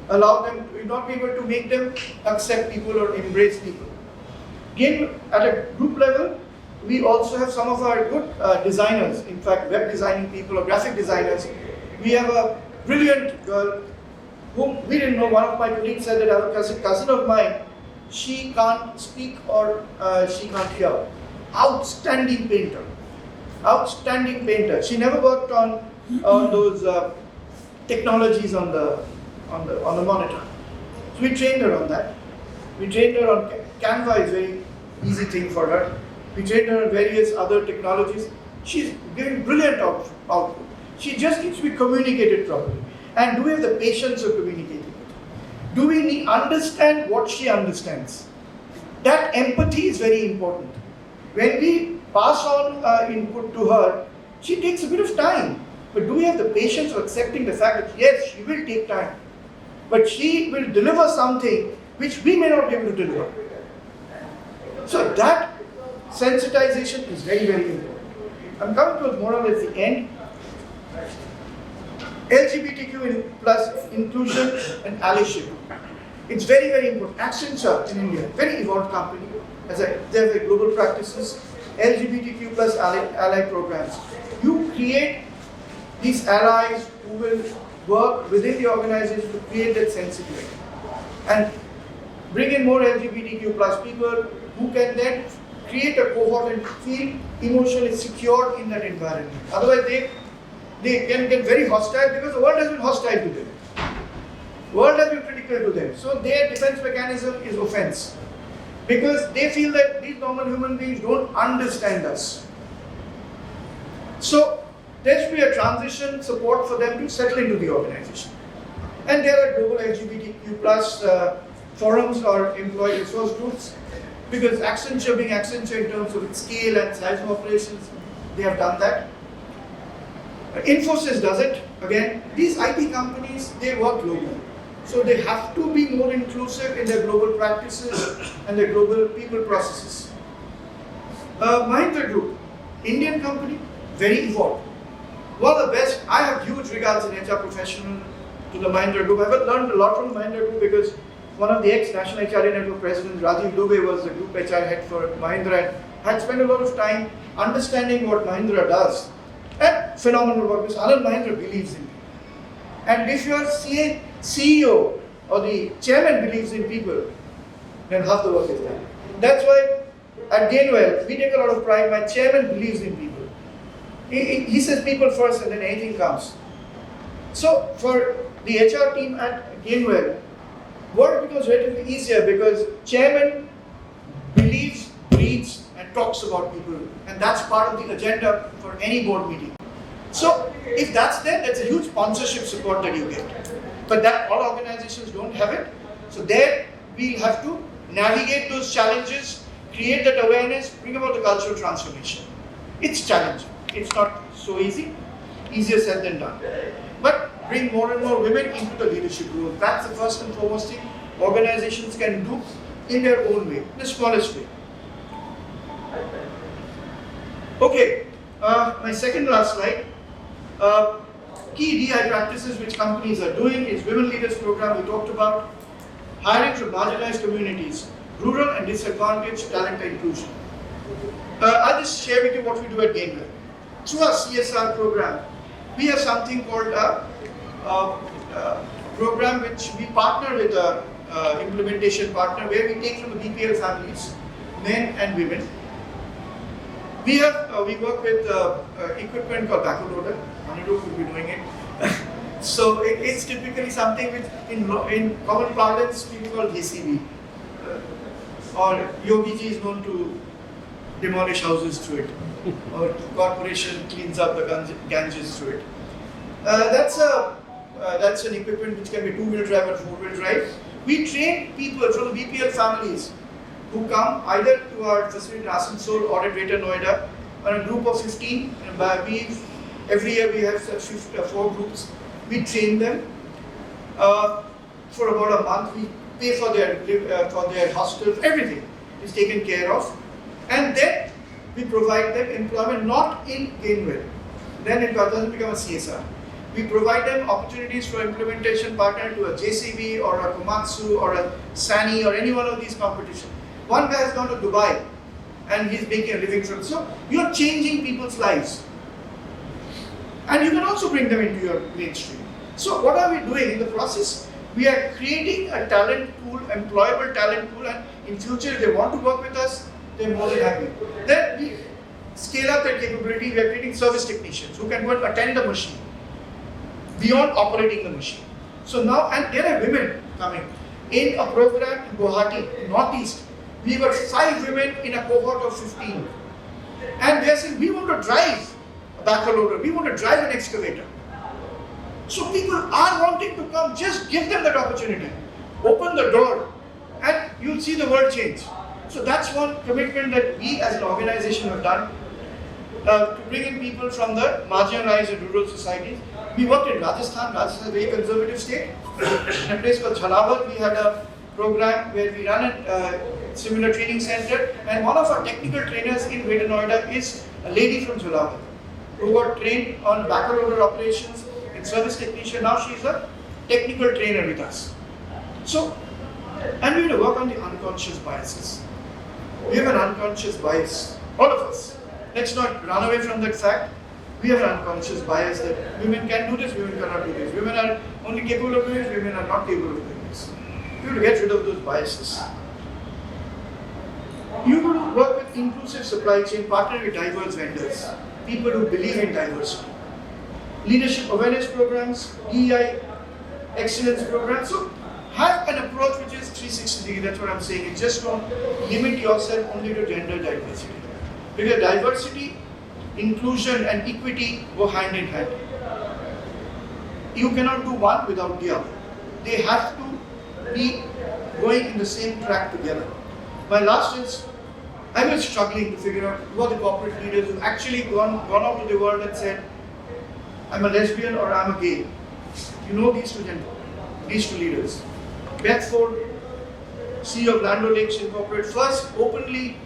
allow them, you will not be able to make them accept people or embrace people. Again, at a group level, we also have some of our good designers, in fact, web designing people or graphic designers. We have a brilliant girl whom we didn't know. One of my colleagues said that a cousin of mine, she can't speak or she can't hear. Outstanding painter. She never worked on those technologies on the monitor. So we trained her on that. We trained her on Canva is a very easy thing for her. We trained her on various other technologies. She's giving brilliant output. She just needs to be communicated properly. And do we have the patience of communicating it? Do we understand what she understands? That empathy is very important. When we pass on input to her, she takes a bit of time. But do we have the patience of accepting the fact that yes, she will take time, but she will deliver something which we may not be able to deliver. So that sensitization is very, very important. I'm coming to more or less the end. LGBTQ plus inclusion and allyship. It's very, very important. Accenture in India, very evolved company. They have global practices. LGBTQ plus ally programs. You create these allies who will work within the organization to create that sensitivity. And bring in more LGBTQ plus people who can then create a cohort and feel emotionally secure in that environment. Otherwise, they can get very hostile because the world has been hostile to them. The world has been critical to them. So their defense mechanism is offense. Because they feel that these normal human beings don't understand us. So there should be a transition support for them to settle into the organization. And there are global LGBTQ plus forums or employee resource groups, because Accenture being Accenture in terms of its scale and size of operations, they have done that. Infosys does it. Again, these IT companies, they work globally. So they have to be more inclusive in their global practices and their global people processes. Mahindra Group, Indian company, very evolved. One of the best. I have huge regards in HR professional to the Mahindra Group. I've learned a lot from the Mahindra Group because one of the ex-National HR Network presidents, Rajiv Dubey, was the group HR head for Mahindra and had spent a lot of time understanding what Mahindra does. And phenomenal work, because Anil Mahindra believes in people. And if your CEO or the chairman believes in people, then half the work is done. That's why at Gainwell, we take a lot of pride. My chairman believes in people. He says people first and then anything comes. So for the HR team at Gainwell, work becomes relatively easier because chairman believes, breathes and talks about people, and that's part of the agenda for any board meeting. So if that's there, that's a huge sponsorship support that you get. But that all organizations don't have it. So there we'll have to navigate those challenges, create that awareness, bring about the cultural transformation. It's challenging. It's not so easy. Easier said than done. But bring more and more women into the leadership role. That's the first and foremost thing organizations can do in their own way, the smallest way. Okay, My second last slide. Key DI practices which companies are doing is Women Leaders Program we talked about, hiring from marginalized communities, rural and disadvantaged talent inclusion. I'll just share with you what we do at Gainwell. Through our CSR program, we have something called a program which we partner with a implementation partner where we take from the BPL families, men and women. We work with equipment called backhoe loader. Anil will be doing it. So it's typically something which in common parlance people call JCB. Or Yogi ji is known to demolish houses through it. Or corporation cleans up the Ganges through it. That's an equipment which can be 2-wheel drive or 4-wheel drive. We train people from the BPL families who come either to our facility in Asansol or at Greater Noida on a group of 15. And every year we have 4 groups. We train them for about a month. We pay for their hostels, everything is taken care of. And then we provide them employment not in Gainwell. Then it doesn't become a CSR. We provide them opportunities for implementation partner to a JCB or a Komatsu or a SANI or any one of these competitions. One guy has gone to Dubai and he's making a living from it. So you're changing people's lives. And you can also bring them into your mainstream. So what are we doing in the process? We are creating a talent pool, employable talent pool, and in future if they want to work with us, they're more than happy. Then we scale up their capability. We are creating service technicians who can go and attend the machine beyond operating the machine. So now, and there are women coming. In a program in Guwahati, Northeast, we were 5 women in a cohort of 15. And they are saying, we want to drive a backhoe loader, we want to drive an excavator. So people are wanting to come, just give them that opportunity. Open the door and you'll see the world change. So that's one commitment that we as an organization have done to bring in people from the marginalized and rural societies. We worked in Rajasthan. Rajasthan is a very conservative state. In a place called Jhalawar, we had a program where we run a similar training center, and one of our technical trainers in Greater Noida is a lady from Jhalawar who got trained on backhoe loader operations and service technician. Now she's a technical trainer with us. So, and we're going to work on the unconscious biases. We have an unconscious bias, all of us. Let's not run away from that fact. We have an unconscious bias that women can do this, women cannot do this. Women are only capable of doing this, women are not capable of doing this. We have to get rid of those biases. You will work with inclusive supply chain, partner with diverse vendors, people who believe in diversity. Leadership awareness programs, DEI excellence programs. So have an approach which is 360 degree, that's what I'm saying. It's just don't limit yourself only to gender diversity. Because diversity, inclusion and equity go hand in hand. You cannot do one without the other. They have to be going in the same track together. My last is, I was struggling to figure out who are the corporate leaders who actually gone out to the world and said, I'm a lesbian or I'm a gay. You know these two leaders. Beth Ford, CEO of Lando Lakes Incorporated, first openly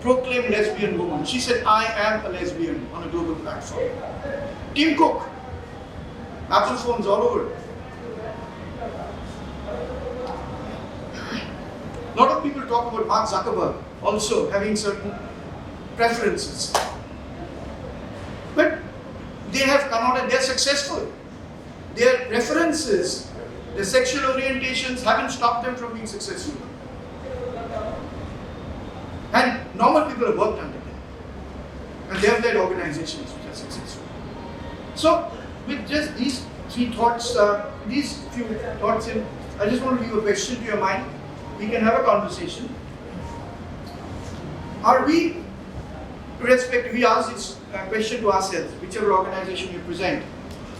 proclaimed lesbian woman. She said, I am a lesbian on a global platform. Tim Cook, Apple phones all over. A lot of people talk about Mark Zuckerberg also having certain preferences. But they have come out and they're successful. Their preferences, their sexual orientations haven't stopped them from being successful. And normal people have worked under them. And they have led organizations which are successful. So, with just these few thoughts in, I just want to leave a question to your mind. We can have a conversation. Are we, we ask this question to ourselves, whichever organization you present.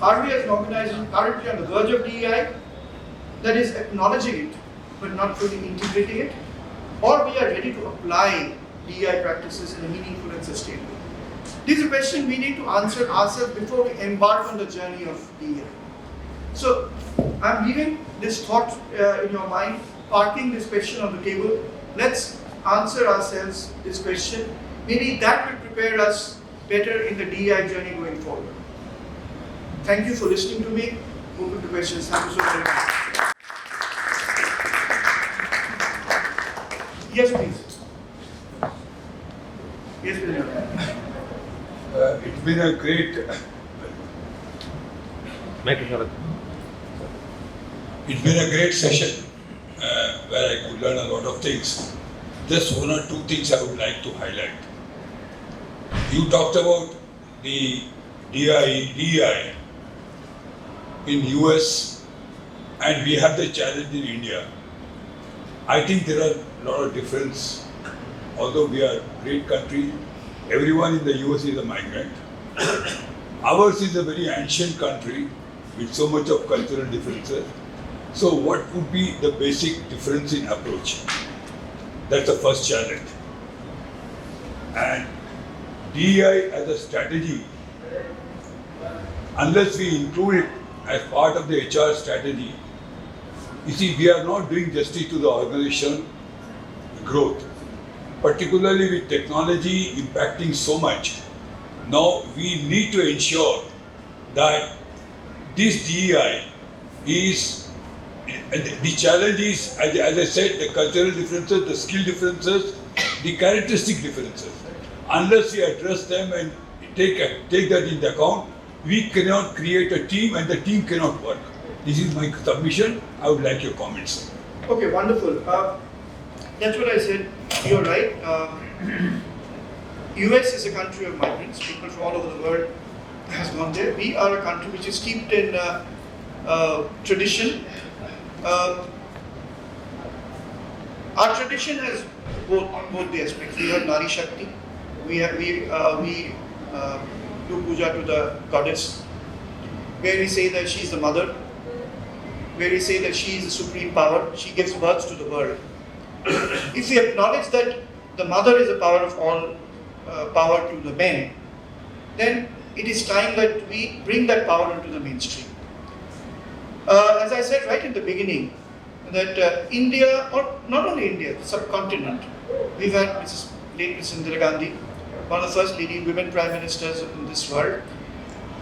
Are we as an organization currently on the verge of DEI, that is acknowledging it, but not fully integrating it? Or we are ready to apply DEI practices in a meaningful and sustainable way? This is a question we need to answer ourselves before we embark on the journey of DEI. So, I'm leaving this thought in your mind, parking this question on the table. Let's answer ourselves this question. Maybe that will prepare us better in the DEI journey going forward. Thank you for listening to me. Open to questions. Thank you so very much. Yes, please. Yes, please. It's been a great. It's been a great session where I could learn a lot of things. Just one or two things I would like to highlight. You talked about the DEI in US, and we have the challenge in India. I think there are a lot of difference. Although we are a great country, everyone in the US is a migrant. Ours is a very ancient country with so much of cultural differences. So what would be the basic difference in approach? That's the first challenge. And DEI as a strategy, unless we include it as part of the HR strategy, you see, we are not doing justice to the organization growth, particularly with technology impacting so much. Now we need to ensure that this DEI is, the challenge is, as I said, the cultural differences, the skill differences, the characteristic differences. Unless we address them and take that into account, we cannot create a team and the team cannot work. This is my submission. I would like your comments. Okay, wonderful. That's what I said. You're right. US is a country of migrants. People from all over the world has gone there. We are a country which is steeped in tradition. Our tradition has both the aspects. We have Nari Shakti. We do puja to the goddess, where we say that she is the mother, where we say that she is the supreme power. She gives birth to the world. If we acknowledge that the mother is the power of all power to the men, then it is time that we bring that power into the mainstream. As I said right in the beginning, that India, or not only India, the subcontinent, we've had late Mrs. Indira Gandhi, one of the first leading women prime ministers in this world.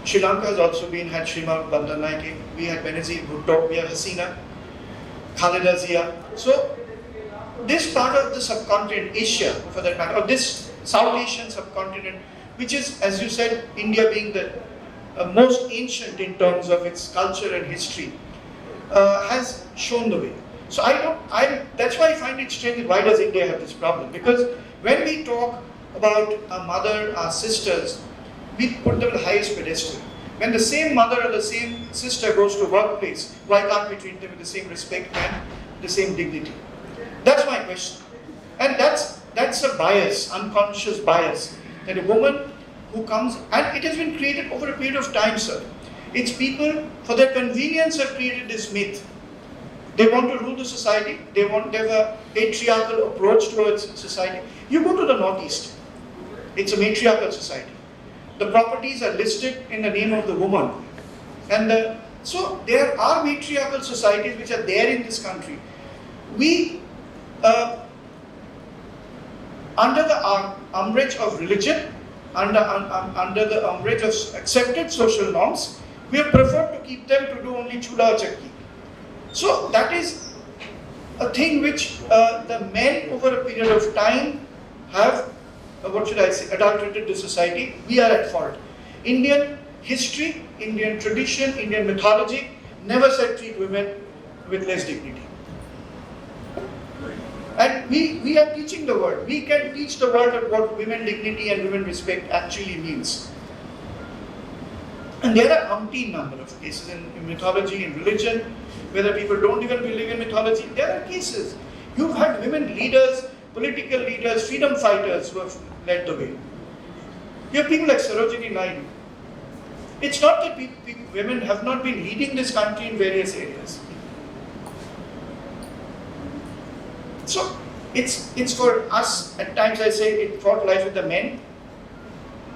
Sri Lanka has also had Shrima Bandanaike, we had Benazir Bhutto, we have Hasina, Khaleda Zia. So this part of the subcontinent, Asia for that matter, or this South Asian subcontinent, which is, as you said, India being the most ancient in terms of its culture and history, has shown the way. So that's why I find it strange, why does India have this problem? Because when we talk about our mother, our sisters, we put them on the highest pedestal. When the same mother or the same sister goes to workplace, why can't we treat them with the same respect and the same dignity? That's my question. And that's a bias, unconscious bias, that a woman who comes, and it has been created over a period of time, sir. It's people, for their convenience, have created this myth. They want to rule the society, they want to have a patriarchal approach towards society. You go to the Northeast, it's a matriarchal society. The properties are listed in the name of the woman. And so there are matriarchal societies which are there in this country. We, under the umbrage of religion, under the umbrage of accepted social norms, we have preferred to keep them to do only chula or chakki. So that is a thing which the men over a period of time have, adulterated the society. We are at fault. Indian history, Indian tradition, Indian mythology never said treat women with less dignity. And we are teaching the world. We can teach the world what women dignity and women respect actually means. And there are umpteen number of cases in mythology, in religion, whether people don't even believe in mythology, there are cases. You've had women leaders, political leaders, freedom fighters who have led the way. You have people like Sarojini Naidu. It's not that women have not been leading this country in various areas. So it's for us, at times I say it fought life with the men,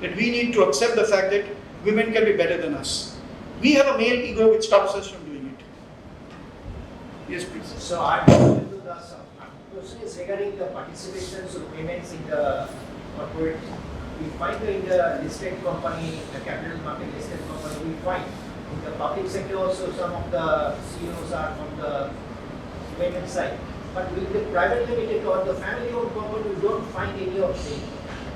that we need to accept the fact that women can be better than us. We have a male ego which stops us from doing it. Yes, please. So I'm going to the question is regarding the participation of women in the corporate we find in the listed company, the capital market listed company, we find in the public sector also some of the CEOs are from the women's side. But with the private limited or the family-owned company, we don't find any of them.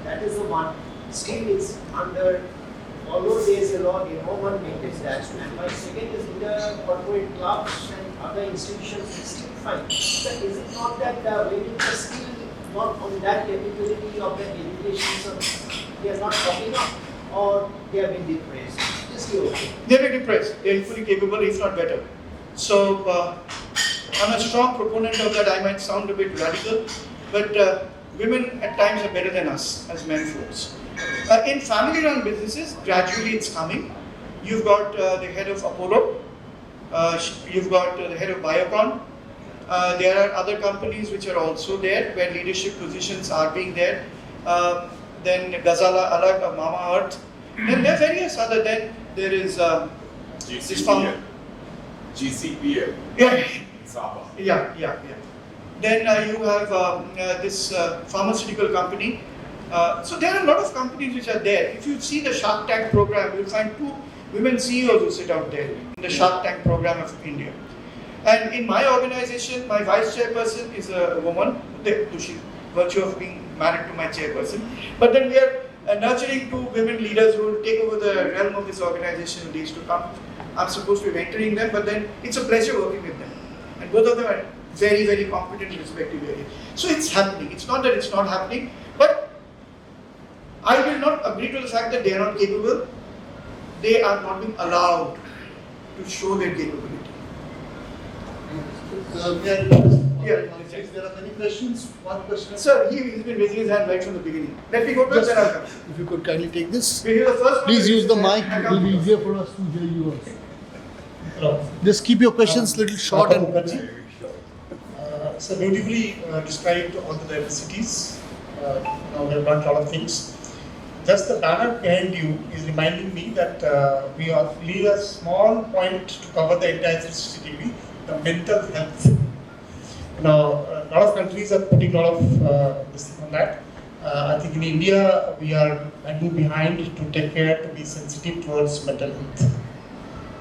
That is the one. Still, it's under, although there is a law, no one maintains that. And my second is in the corporate clubs and other institutions, it's still fine. So is it not that the women are still not on that capability of the education, so they are not talking up, or they have been depressed? Just your opinion. They are depressed. They are equally capable, if not better. So, I'm a strong proponent of that. I might sound a bit radical, but women at times are better than us as men folks. In family-run businesses, gradually it's coming. You've got the head of Apollo, you've got the head of Biocon. There are other companies which are also there, where leadership positions are being there. Then Gazala Alag of Mama Earth. Then there are various other. Then there is this farm. GCPL. Yeah. Then you have this pharmaceutical company. So there are a lot of companies which are there. If you see the Shark Tank program, you'll find 2 women CEOs who sit out there in the Shark Tank program of India. And in my organization, my vice chairperson is a woman, she's virtue of being married to my chairperson. But then we are nurturing 2 women leaders who will take over the realm of this organization in days to come. I'm supposed to be mentoring them, but then it's a pleasure working with them. And both of them are very, very competent in respective areas. So it's happening. It's not that it's not happening, but I will not agree to the fact that they are not capable. They are not being allowed to show their capability. There are many questions. One question. Sir, he's been raising his hand right from the beginning. Let me go to the other. If you could kindly take this. The first one. Please use the mic. It will be easier for us to hear you also. Just keep your questions little short and So beautifully described all the diversities. We have learned a lot of things. Just the banner behind you is reminding me that we leave a small point to cover the entire CCTV, the mental health. Now, a lot of countries are putting a lot of this on that. I think in India, we are lagging behind to take care, to be sensitive towards mental health.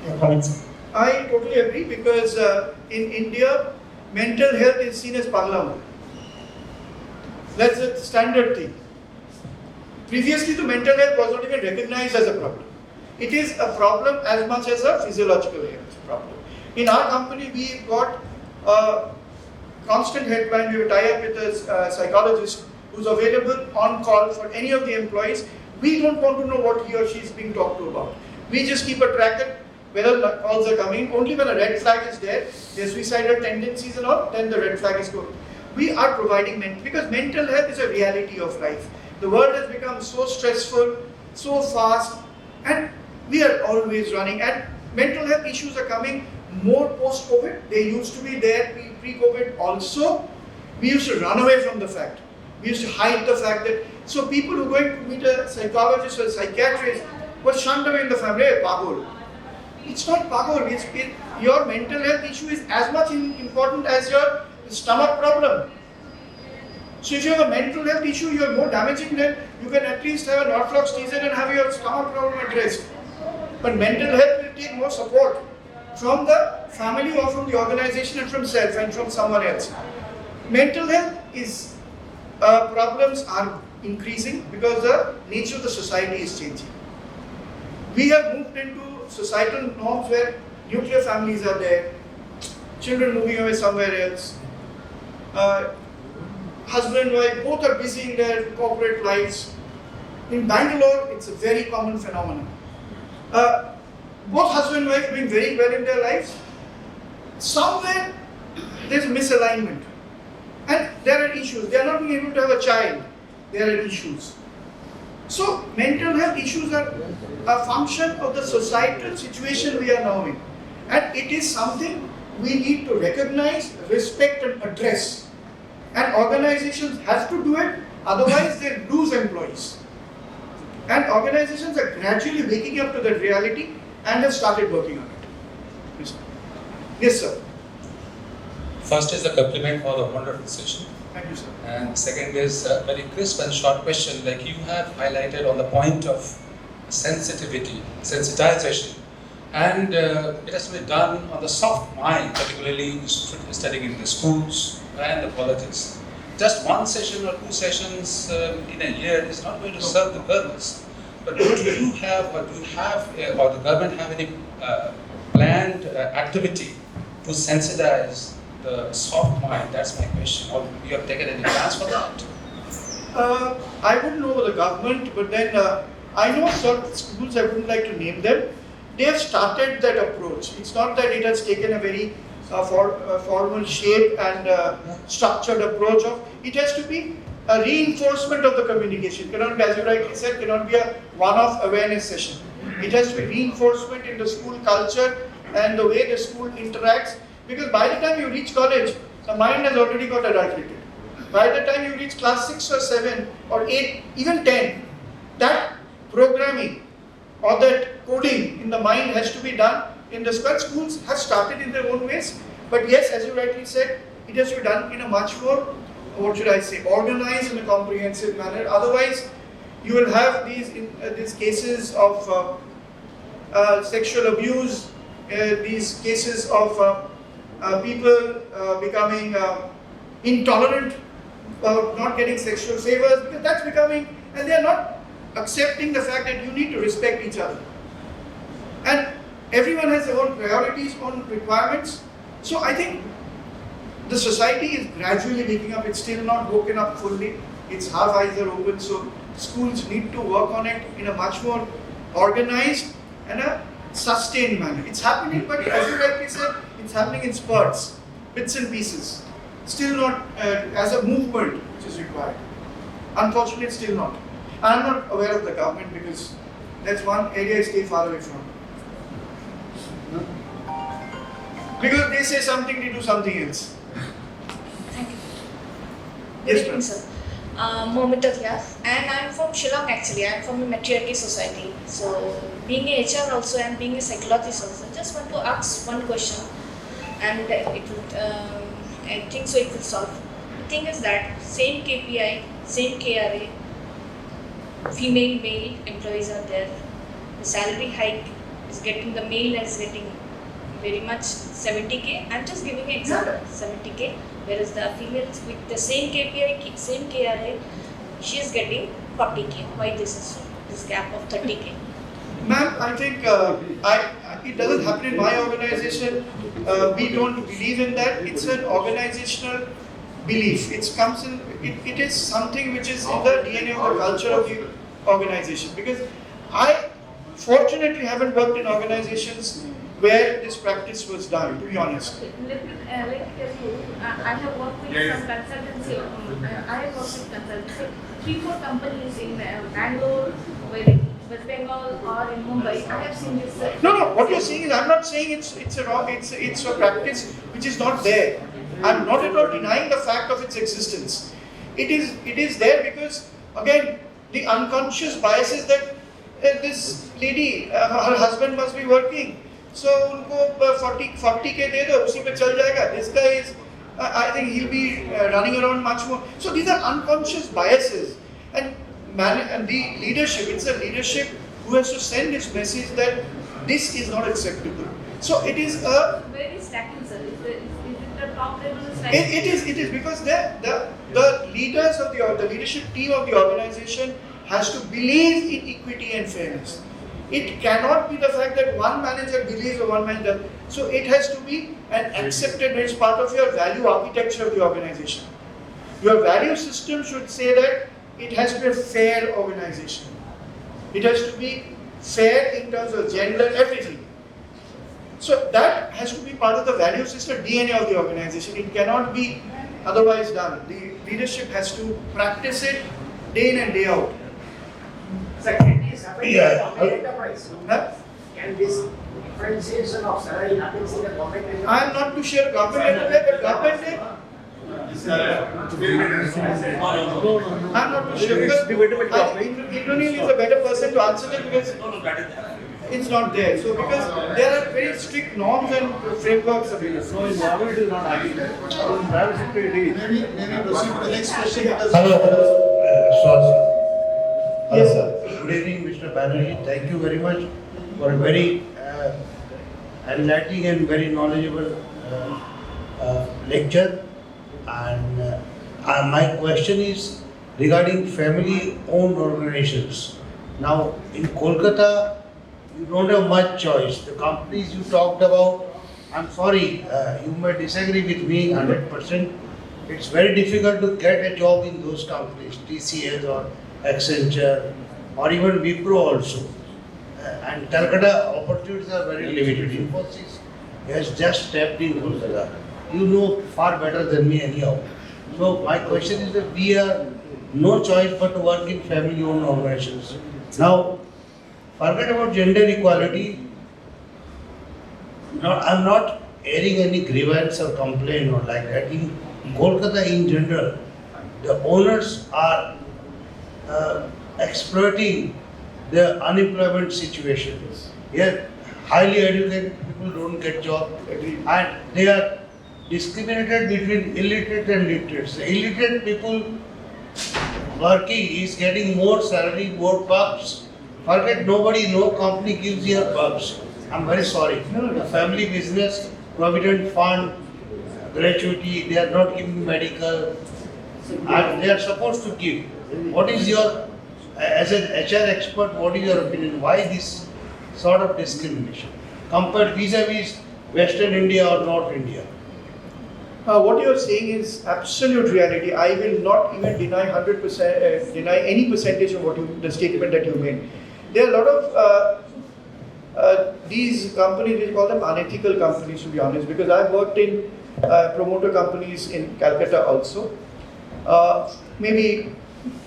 Your comments? I totally agree, because in India, mental health is seen as parliament. That's a standard thing. Previously, the mental health was not even recognized as a problem. It is a problem as much as a physiological health problem. In our company, we got a constant helpline. We have a tie-up with a psychologist who's available on call for any of the employees. We don't want to know what he or she is being talked to about. We just keep a track that whether calls are coming. Only when a red flag is there, there's suicidal tendencies and all, then the red flag is going. We are providing because mental health is a reality of life. The world has become so stressful, so fast, and we are always running. And mental health issues are coming more post-COVID. They used to be there pre-COVID also. We used to run away from the fact. We used to hide the fact that, so people who are going to meet a psychologist or a psychiatrist were shunned away in the family. Hey, pagol. It's not pagol. Your mental health issue is as much important as your stomach problem. So if you have a mental health issue, you are more damaging than you can at least have a norfloxacin and have your stomach problem addressed. But mental health will take more support from the family or from the organization and from self and from someone else. Mental health is problems are increasing because the nature of the society is changing. We have moved into societal norms where nuclear families are there, children moving away somewhere else. Husband and wife both are busy in their corporate lives. In Bangalore, it's a very common phenomenon. Both husband and wife are doing very well in their lives. Somewhere there's misalignment. And there are issues. They are not being able to have a child. There are issues. So mental health issues are a function of the societal situation we are now in. And it is something we need to recognize, respect and address. And organizations have to do it, otherwise they lose employees. And organizations are gradually waking up to that reality and have started working on it. Yes, sir. First is a compliment for the wonderful session. Thank you, sir. And second is a very crisp and short question, like you have highlighted on the point of sensitivity, sensitization, and it has to be done on the soft mind, particularly studying in the schools and the politics. Just one session or two sessions in a year is not going to serve the purpose. But do you have, or or the government have any planned activity to sensitize the soft mind? That's my question. Or you have taken any plans for that? I wouldn't know about the government, but then I know certain schools, I wouldn't like to name them, they have started that approach. It's not that it has taken a very formal shape and structured approach of, it has to be a reinforcement of the communication. Cannot, as you rightly said, cannot be a one-off awareness session. It has to be reinforcement in the school culture and the way the school interacts, because by the time you reach college, the mind has already got adulterated. By the time you reach class 6 or 7 or 8, even 10, that programming or that coding in the mind has to be done in the school. Schools have started in their own ways, but yes, as you rightly said, it has to be done in a much more, what should I say, organized and a comprehensive manner. Otherwise, you will have these cases of sexual abuse, these cases of people becoming intolerant, not getting sexual favors, because that's becoming, and they are not accepting the fact that you need to respect each other. And everyone has their own priorities, own requirements. So I think the society is gradually waking up. It's still not woken up fully. Its half eyes are open. So schools need to work on it in a much more organized and a sustained manner. It's happening, but as you rightly said, it's happening in spurts, bits and pieces. Still not as a movement which is required. Unfortunately, it's still not. I'm not aware of the government because that's one area I stay far away from. Because they say something, they do something else. Thank you. Yes, Good evening, sir. Momita here, and I'm from Shillong actually. I'm from a maturity society. So, being a HR also and being a psychologist also, just want to ask one question, and it would, I think so it will solve. The thing is that same KPI, same KRA, female, male employees are there. The salary hike is getting, the male is getting very much 70k. I'm just giving an example, 70k. Whereas the females with the same KPI, same KRA, she is getting 40k. Why this is so? This gap of 30k. Ma'am, I think it doesn't happen in my organization. We don't believe in that. It's an organizational belief. It is something which is in the DNA of the culture of the organization. Because I fortunately haven't worked in organizations where this practice was done, to be honest. Let me tell you, I have worked with some consultancy. I have worked with consultancy. 3-4 companies in Bangalore, West Bengal, or in Mumbai. I have seen this. No. What you're saying is, I'm not saying it's a practice which is not there. I'm not at all denying the fact of its existence. It is there because, again, the unconscious bias is that this lady, her husband must be working. So उनको 40k दे दो, उसी पे चल जाएगा. This guy is, I think he'll be running around much more. So these are unconscious biases, and the leadership, it's a leadership who has to send this message that this is not acceptable. So it is a. Where is stacking, sir? Is it the top level is stacking? It is because the leaders of the leadership team of the organization has to believe in equity and fairness. It cannot be the fact that one manager believes or one manager doesn't. So it has to be an accepted, it's part of your value architecture of the organization. Your value system should say that it has to be a fair organization. It has to be fair in terms of gender, everything. So that has to be part of the value system, DNA of the organization. It cannot be otherwise done. The leadership has to practice it day in and day out. Second is Yeah. enterprise. Huh? Can this differentiation of salary happens in the government? I am not too sure government enterprise, but government I'm not too sure because Indranil is a better person to answer this because It's not there. So because there are very strict norms and frameworks available. So in government it is not happening. So in private sector it is. Maybe proceed to the next question. Hello. Sorry. Yes, sir. Good evening, Mr. Banerjee. Thank you very much for a very enlightening and very knowledgeable lecture. And my question is regarding family-owned organizations. Now, in Kolkata, you don't have much choice. The companies you talked about, I'm sorry, you may disagree with me 100%. It's very difficult to get a job in those companies, TCS or Accenture, or even Wipro also. And Calcutta opportunities are very limited. Infosys has just stepped in Kolkata. You know far better than me anyhow. So my question is that we have no choice but to work in family-owned organizations. Now, forget about gender equality. I'm not airing any grievance or complaint or like that. In Kolkata in general, the owners are exploiting the unemployment situation. Here, highly educated people don't get jobs, and they are discriminated between illiterate and literate. The illiterate people working is getting more salary, more perks. Forget nobody, no company gives you perks. I'm very sorry. The family business, provident fund, gratuity, they are not giving medical, and they are supposed to give. What is your, as an HR expert, what is your opinion? Why this sort of discrimination compared vis-a-vis Western India or North India? What you are saying is absolute reality. I will not even deny 100%, deny any percentage of the statement that you made. There are a lot of these companies, we call them unethical companies, to be honest, because I've worked in promoter companies in Calcutta also. Maybe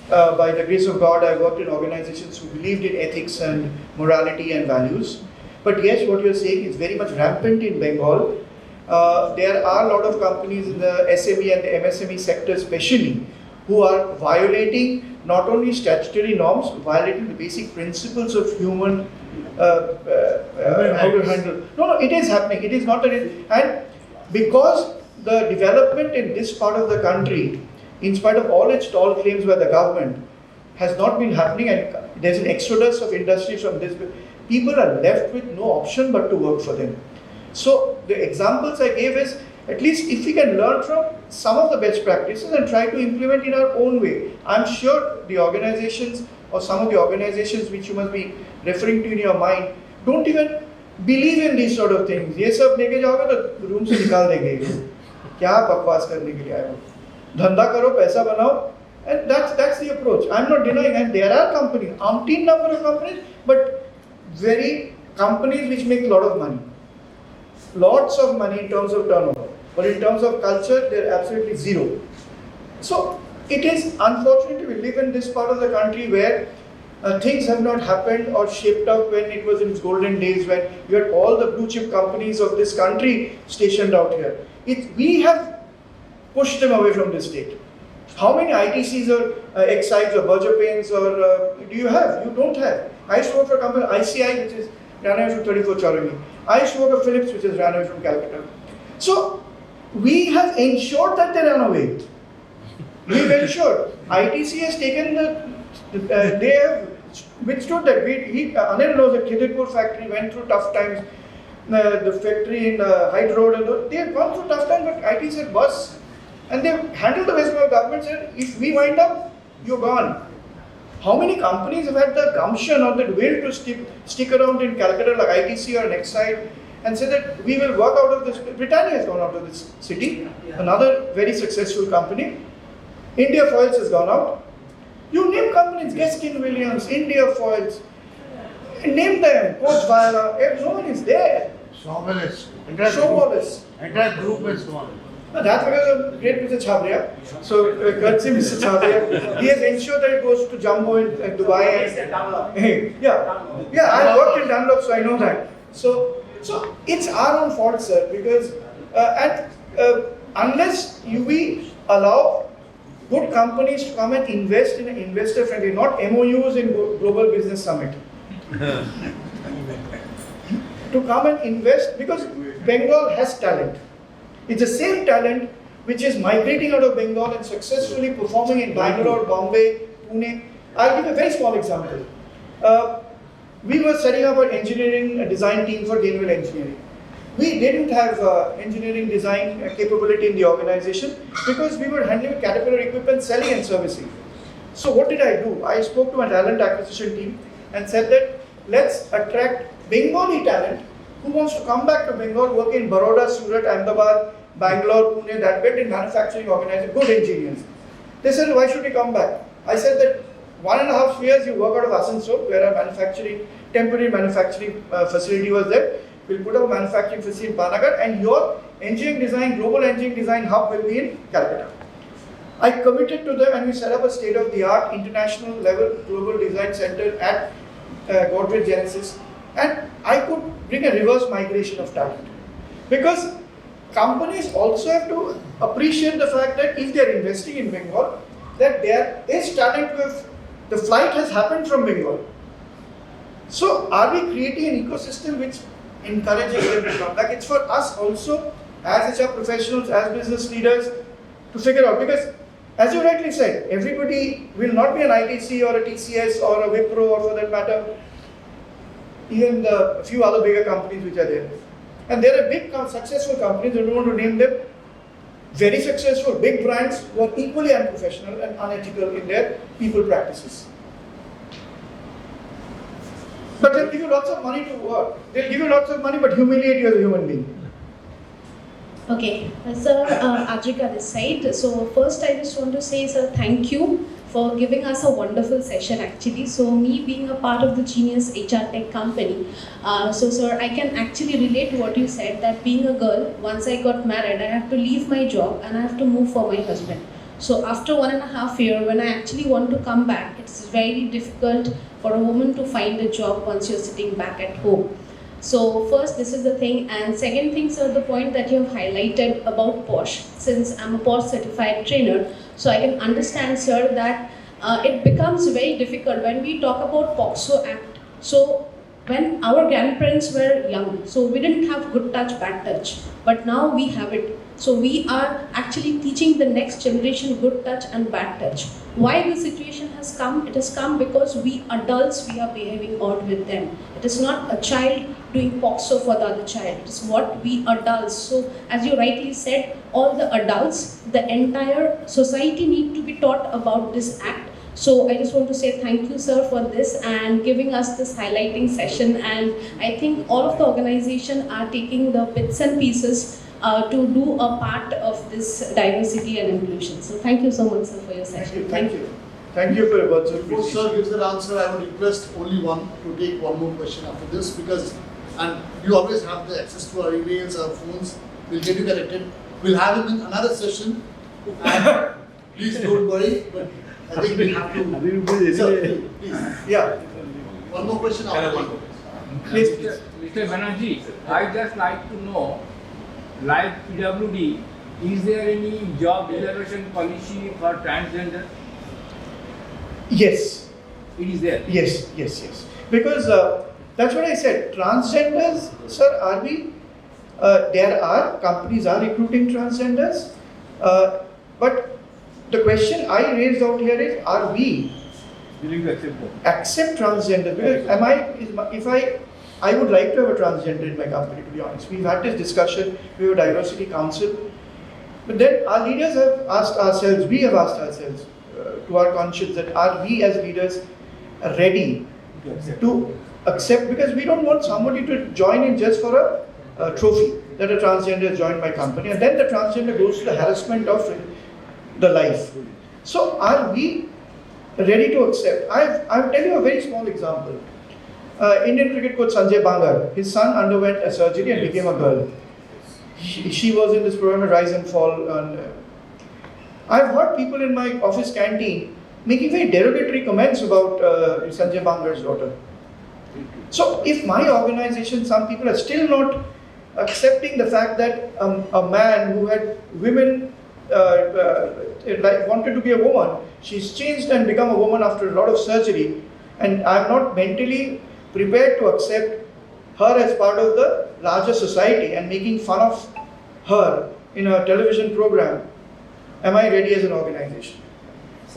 by the grace of God, I worked in organizations who believed in ethics and morality and values. But yes, what you're saying is very much rampant in Bengal. There are a lot of companies in the SME and the MSME sector especially who are violating not only statutory norms, violating the basic principles of human how to handle. No, it is happening. It is not and because the development in this part of the country, in spite of all its tall claims by the government, has not been happening, and there's an exodus of industries from this, people are left with no option but to work for them. So the examples I gave is, at least if we can learn from some of the best practices and try to implement in our own way. I'm sure the organizations or some of the organizations which you must be referring to in your mind don't even believe in these sort of things. ये सब लेके जाओगे तो room से निकाल देंगे, क्या बकवास करने के लिए आए हो, धंधा करो, पैसा बनाओ, and that's the approach. I'm not denying, and there are companies, umpteen number of companies, but very companies which make a lot of money. Lots of money in terms of turnover, but in terms of culture, they're absolutely zero. So it is unfortunate we live in this part of the country where things have not happened or shaped up when it was in its golden days, when you had all the blue chip companies of this country stationed out here. We have pushed them away from this state. How many ITCs or Exides or Berger Paints or do you have? You don't have. I used to work for a company, ICI, which is ran away from 34 Charangi. I used to work for Philips, which is ran away from Calcutta. So we have ensured that they run away. We've ensured. ITC has taken they have withstood that. Anil knows that Khidipur factory went through tough times. The factory in Hyde Road, and they have gone through tough times, but ITC said, boss, and they handled the West Bengal government, said, if we wind up, you're gone. How many companies have had the gumption or the will to stick around in Calcutta like ITC or Nexide and say that we will work out of this? Britannia has gone out of this city, another very successful company. India Foils has gone out. You name companies, Gaskin Williams, India Foils, name them, Coach Viola, no one is there. Showwalis. Entire group is gone. No, that's because of great Mr. Chabria. So, courtesy Mr. Chabria, he has ensured that it goes to Jumbo in Dubai. I worked in Dunlop, so I know that. So it's our own fault, sir, because unless we allow good companies to come and invest in an investor-friendly, not MOUs in Global Business Summit. to come and invest, because Bengal has talent. It's the same talent which is migrating out of Bengal and successfully performing in Bangalore, Bombay, Pune. I'll give a very small example. We were setting up an engineering design team for Gainwell Engineering. We didn't have engineering design capability in the organization because we were handling Caterpillar equipment, selling and servicing. So what did I do? I spoke to a talent acquisition team and said that let's attract Bengali talent who wants to come back to Bengal, work in Baroda, Surat, Ahmedabad, Bangalore, Pune, that bit in manufacturing organization, good engineers. They said, why should we come back? I said that 1.5 years you work out of Asansol, where our temporary manufacturing facility was there. We'll put up a manufacturing facility in Panagarh, and your engineering design, global engineering design hub will be in Calcutta. I committed to them and we set up a state-of-the-art international level global design center at Godrej Genesis, and I could bring a reverse migration of talent. Because companies also have to appreciate the fact that if they are investing in Bengal, that there is talent with the flight has happened from Bengal. So are we creating an ecosystem which encourages them to come back? It's for us also as HR professionals, as business leaders to figure out, because as you rightly said, everybody will not be an ITC or a TCS or a Wipro or for that matter, even the few other bigger companies which are there. And there are big successful companies, I don't want to name them, very successful big brands who are equally unprofessional and unethical in their people practices. But they'll give you lots of money to work. They'll give you lots of money but humiliate you as a human being. Okay, sir, Adrika this side. So first I just want to say, sir, thank you for giving us a wonderful session actually. So me being a part of the Genius HR Tech company, so sir, I can actually relate to what you said, that being a girl, once I got married, I have to leave my job and I have to move for my husband. So after 1.5 years, when I actually want to come back, it's very difficult for a woman to find a job once you're sitting back at home. So first, this is the thing, and second thing, sir, the point that you have highlighted about POSH. Since I'm a POSH certified trainer, so I can understand, sir, that it becomes very difficult when we talk about POXO Act. So when our grandparents were young, so we didn't have good touch, bad touch, but now we have it. So we are actually teaching the next generation good touch and bad touch. Why the situation has come? It has come because we adults, we are behaving odd with them. It is not a child doing POXO for the other child. It is what we adults. So as you rightly said, all the adults, the entire society need to be taught about this act. So I just want to say thank you, sir, for this and giving us this highlighting session. And I think all of the organization are taking the bits and pieces to do a part of this diversity and inclusion. So thank you so much, sir, for your session. Thank you. Thank you for your words of Before appreciation. sir gives the answer, I would request only one to take one more question after this, because and you always have the access to our emails, our phones. We'll get you connected. We'll have him in another session. And please don't worry, but I think we have to. Sir, please. Yeah. One more question after. Please. Mr. Banerjee, I just like to know, like PWD, is there any job reservation policy for transgender? Yes. It is there. Yes. Because that's what I said. Transgenders, sir, are we? There are companies are recruiting transgenders, but the question I raised out here is: are we willing to accept them? Accept transgender? Because I would like to have a transgender in my company. To be honest, we've had this discussion. We have a diversity council, but then our leaders have asked ourselves. We have asked ourselves to our conscience that are we as leaders ready to accept, because we don't want somebody to join in just for a trophy that a transgender has joined my company, and then the transgender goes to the harassment of the life. So are we ready to accept? I'll tell you a very small example. Indian cricket coach Sanjay Bangar, his son underwent a surgery and became a girl. She was in this program Rise and Fall. And I've heard people in my office canteen making very derogatory comments about Sanjay Bangar's daughter. So if my organization, some people are still not accepting the fact that a man who had women wanted to be a woman, she's changed and become a woman after a lot of surgery, and I'm not mentally prepared to accept her as part of the larger society and making fun of her in a television program, am I ready as an organization?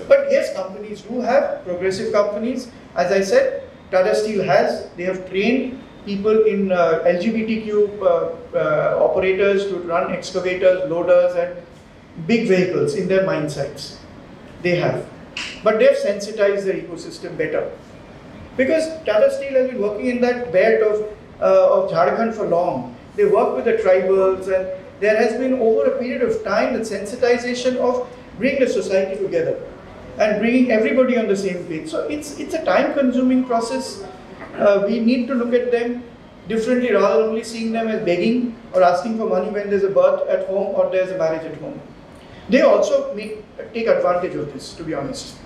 But yes, companies do have, progressive companies. As I said, Tata Steel has, they have trained people in LGBTQ operators to run excavators, loaders and big vehicles in their mine sites. They have. But they have sensitized their ecosystem better. Because Tata Steel has been working in that belt of Jharkhand for long. They work with the tribals, and there has been over a period of time that sensitization of bringing the society together and bringing everybody on the same page. So it's a time-consuming process. We need to look at them differently rather than only seeing them as begging or asking for money when there's a birth at home or there's a marriage at home. They also take advantage of this, to be honest.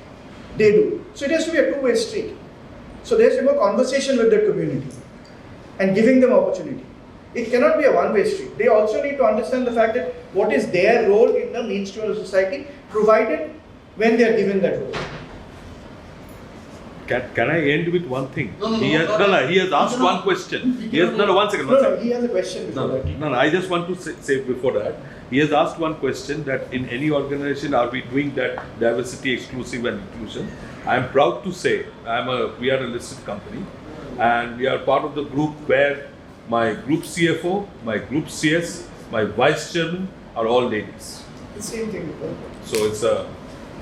They do. So it has to be a two-way street. So there has to be more conversation with the community and giving them opportunity. It cannot be a one-way street. They also need to understand the fact that what is their role in the mainstream of society, provided when they are given that role. Can I end with one thing? No, he has asked one question. One second. He has a question before that. No, I just want to say before that. He has asked one question that in any organization are we doing that diversity, exclusive and inclusion? I am proud to say we are a listed company and we are part of the group where my group CFO, my group CS, my vice chairman are all ladies. The same thing before. So it's a...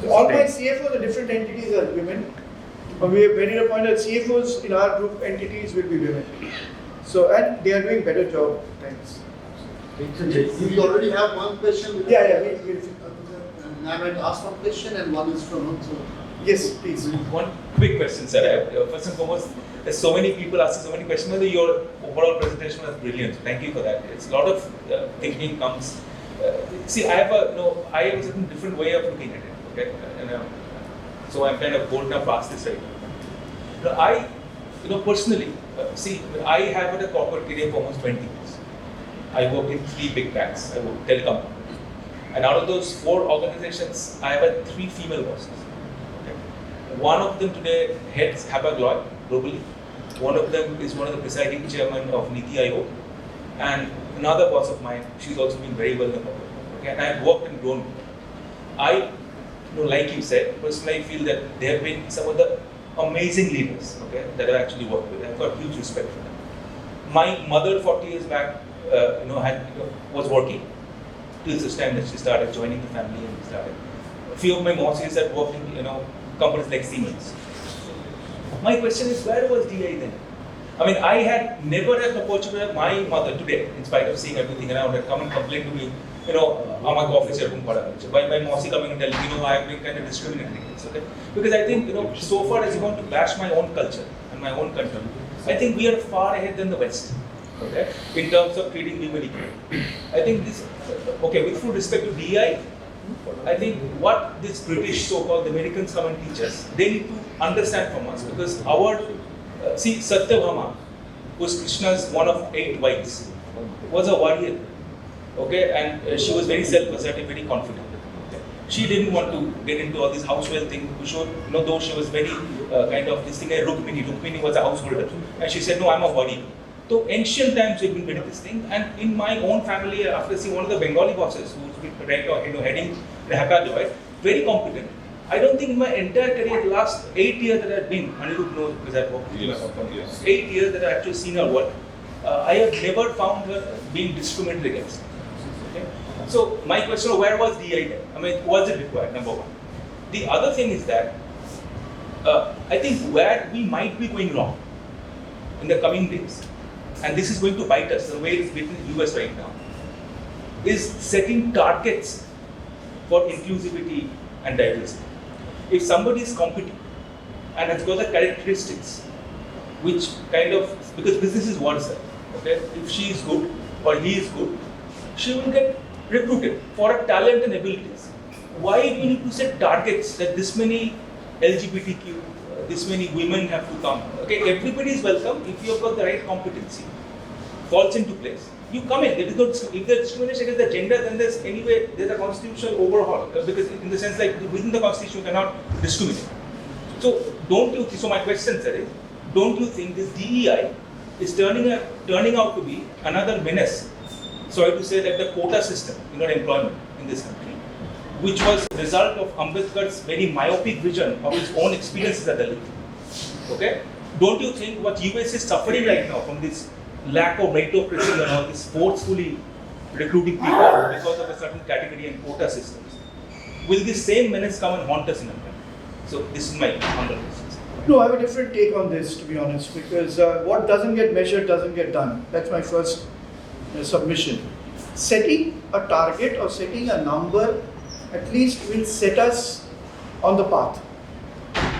All my CFOs, the different entities are women. We have made it a point that CFOs in our group entities will be women. So, and they are doing better job. Thanks. We already have one question. I might ask one question and one is from him. So yes, please. One quick question, sir. First and foremost, there's so many people asking so many questions. Your overall presentation was brilliant. Thank you for that. It's a lot of thinking comes. See, I have I have a certain different way of looking at it. Okay, so I'm kind of bold enough to ask this right now. Personally, I have had a corporate career for almost 20 years. I worked in 3 big banks. I worked telecom, and out of those 4 organizations, I have had 3 female bosses. Okay? One of them today heads Hapag-Lloyd globally. One of them is one of the presiding chairman of Niti Aayog, and another boss of mine. She's also been very well in the corporate. Okay, and I've worked and grown with her. Like you said, personally I feel that they have been some of the amazing leaders, okay, that I've actually worked with. I've got huge respect for them. My mother 40 years back, was working till this time that she started joining the family and we started. A few of my mosses had worked in, companies like Siemens. My question is, where was DI then? I mean, I had never had the opportunity of my mother today, in spite of seeing everything around, had come and complained to me, I'm office here, by my Mossy coming and telling me, I have been kind of discriminating against, okay? Because I think, so far as you want to bash my own culture and my own country, I think we are far ahead than the West, okay? In terms of treating women equally. I think this, with full respect to DI, I think what this British so-called Americans come and teach us, they need to understand from us because our, Satyabhama, who was Krishna's one of 8 wives, was a warrior. Okay, and she was very self-assertive, very confident. Okay. She didn't want to get into all this household thing. Though she was very kind of this thing. Rukmini was a householder, and she said, "No, I'm a warrior." So ancient times we've been doing this thing, and in my own family, after seeing one of the Bengali bosses who's been heading the Hapag-Lloyd, very competent. I don't think in my entire career, the last 8 years that I've been, Anil knows because I've worked with her, 8 years that I've actually seen her work, I have never found her being discriminated against. Okay? So my question, where was DI then? I mean, was it required, number one? The other thing is that, I think where we might be going wrong in the coming days, and this is going to bite us the way it's bitten in the US right now, is setting targets for inclusivity and diversity. If somebody is competent and has got the characteristics which kind of, because business is one side, okay? If she is good or he is good, she will get recruited for her talent and abilities. Why do we need to set targets that this many LGBTQ, this many women have to come? Okay, everybody is welcome if you have got the right competency, falls into place. You come in. If there's discrimination against the gender, then there's a constitutional overhaul because in the sense like within the constitution you cannot discriminate. So don't you? So my question, sir, is: don't you think this DEI is turning out to be another menace? Sorry to say that the quota system, employment in this country, which was the result of Ambedkar's very myopic vision of his own experiences as a Dalit. Okay? Don't you think what US is suffering right now from this lack of meritocracy and all this forcefully recruiting people because of a certain category and quota systems? Will this same menace come and haunt us in India? So this is my humble question. No, I have a different take on this, to be honest, because what doesn't get measured doesn't get done. That's my first submission. Setting a target or setting a number at least will set us on the path.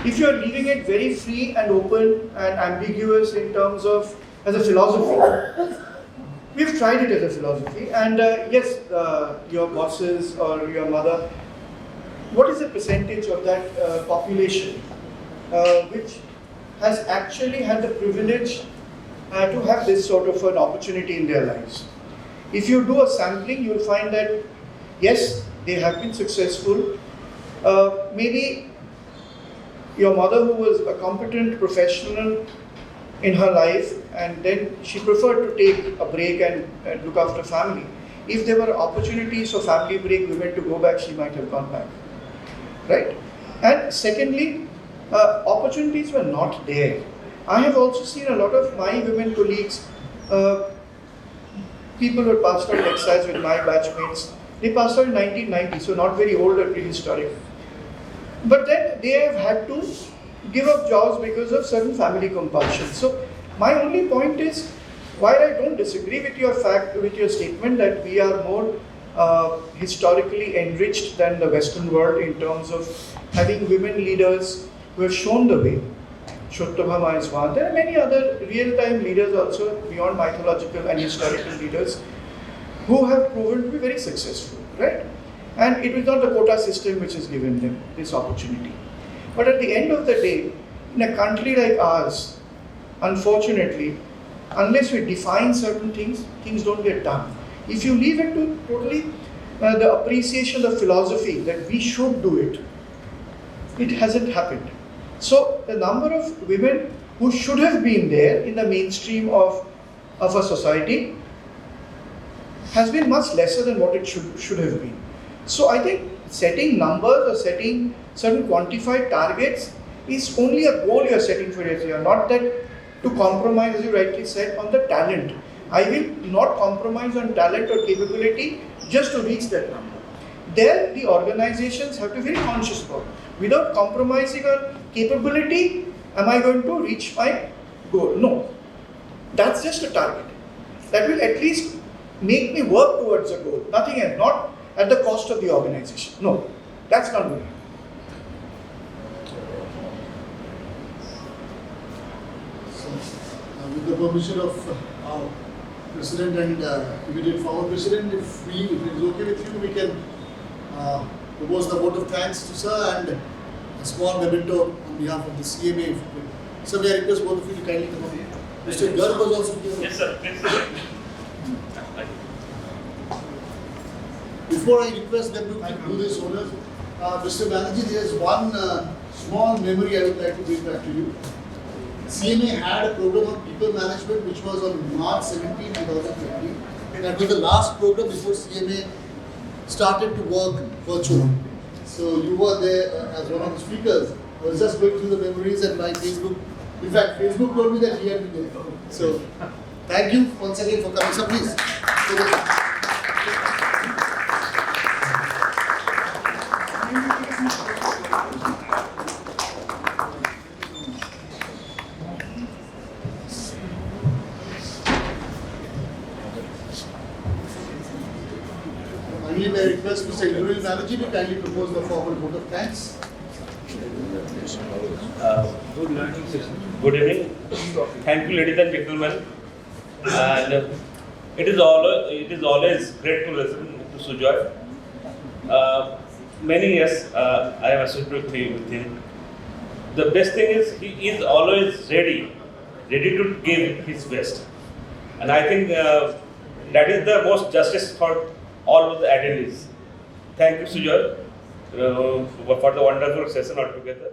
If you're leaving it very free and open and ambiguous in terms of as a philosophy, we've tried it as a philosophy, and yes, your bosses or your mother, what is the percentage of that population which has actually had the privilege to have this sort of an opportunity in their lives? If you do a sampling, you'll find that yes, they have been successful. Maybe your mother, who was a competent professional in her life, and then she preferred to take a break and look after family. If there were opportunities for family break, women to go back, she might have gone back, right? And secondly, opportunities were not there. I have also seen a lot of my women colleagues, people who passed out excise with my batchmates. They passed out in 1990, so not very old or prehistoric. But then they have had to give up jobs because of certain family compulsions. So my only point is, while I don't disagree with your statement that we are more historically enriched than the Western world in terms of having women leaders who have shown the way. Shottobhama is one. There are many other real-time leaders also beyond mythological and historical leaders who have proven to be very successful, right? And it was not the quota system which has given them this opportunity. But at the end of the day, in a country like ours, unfortunately, unless we define certain things, things don't get done. If you leave it to totally the appreciation, the philosophy that we should do it, it hasn't happened. So the number of women who should have been there in the mainstream of a society has been much lesser than what it should have been. So I think setting numbers or setting certain quantified targets is only a goal you are setting for yourself, not that to compromise, as you rightly said, on the talent. I will not compromise on talent or capability just to reach that number. There, the organizations have to be very conscious about. Without compromising on capability, am I going to reach my goal? No. That's just a target. That will at least make me work towards a goal. Nothing else. Not at the cost of the organization. No. That's not good. With the permission of our President and immediate former President, if it is okay with you, we can propose the vote of thanks to Sir and a small memento on behalf of the CMA. Sir, may I request both of you to kindly come up here. Mr. Garg was also here. Yes, sir. Before I request them to do this, owners, Mr. Banerjee, there is one small memory I would like to bring back to you. CMA had a program on people management which was on March 17, 2020. That was the last program before CMA started to work virtually. So you were there as one of the speakers. I was just going through the memories and my Facebook. In fact, Facebook told me that he had been there. So thank you once again for coming. So please. Finally, may I request Mr. Indranil Banerjee to kindly propose the formal vote of thanks. Good evening. Thank you, ladies and gentlemen. And it is always great to listen to Sujoy. Many years I have associated with him. The best thing is he is always ready to give his best. And I think that is the most justice for all of the attendees. Thank you, Sujoy, for the wonderful session altogether.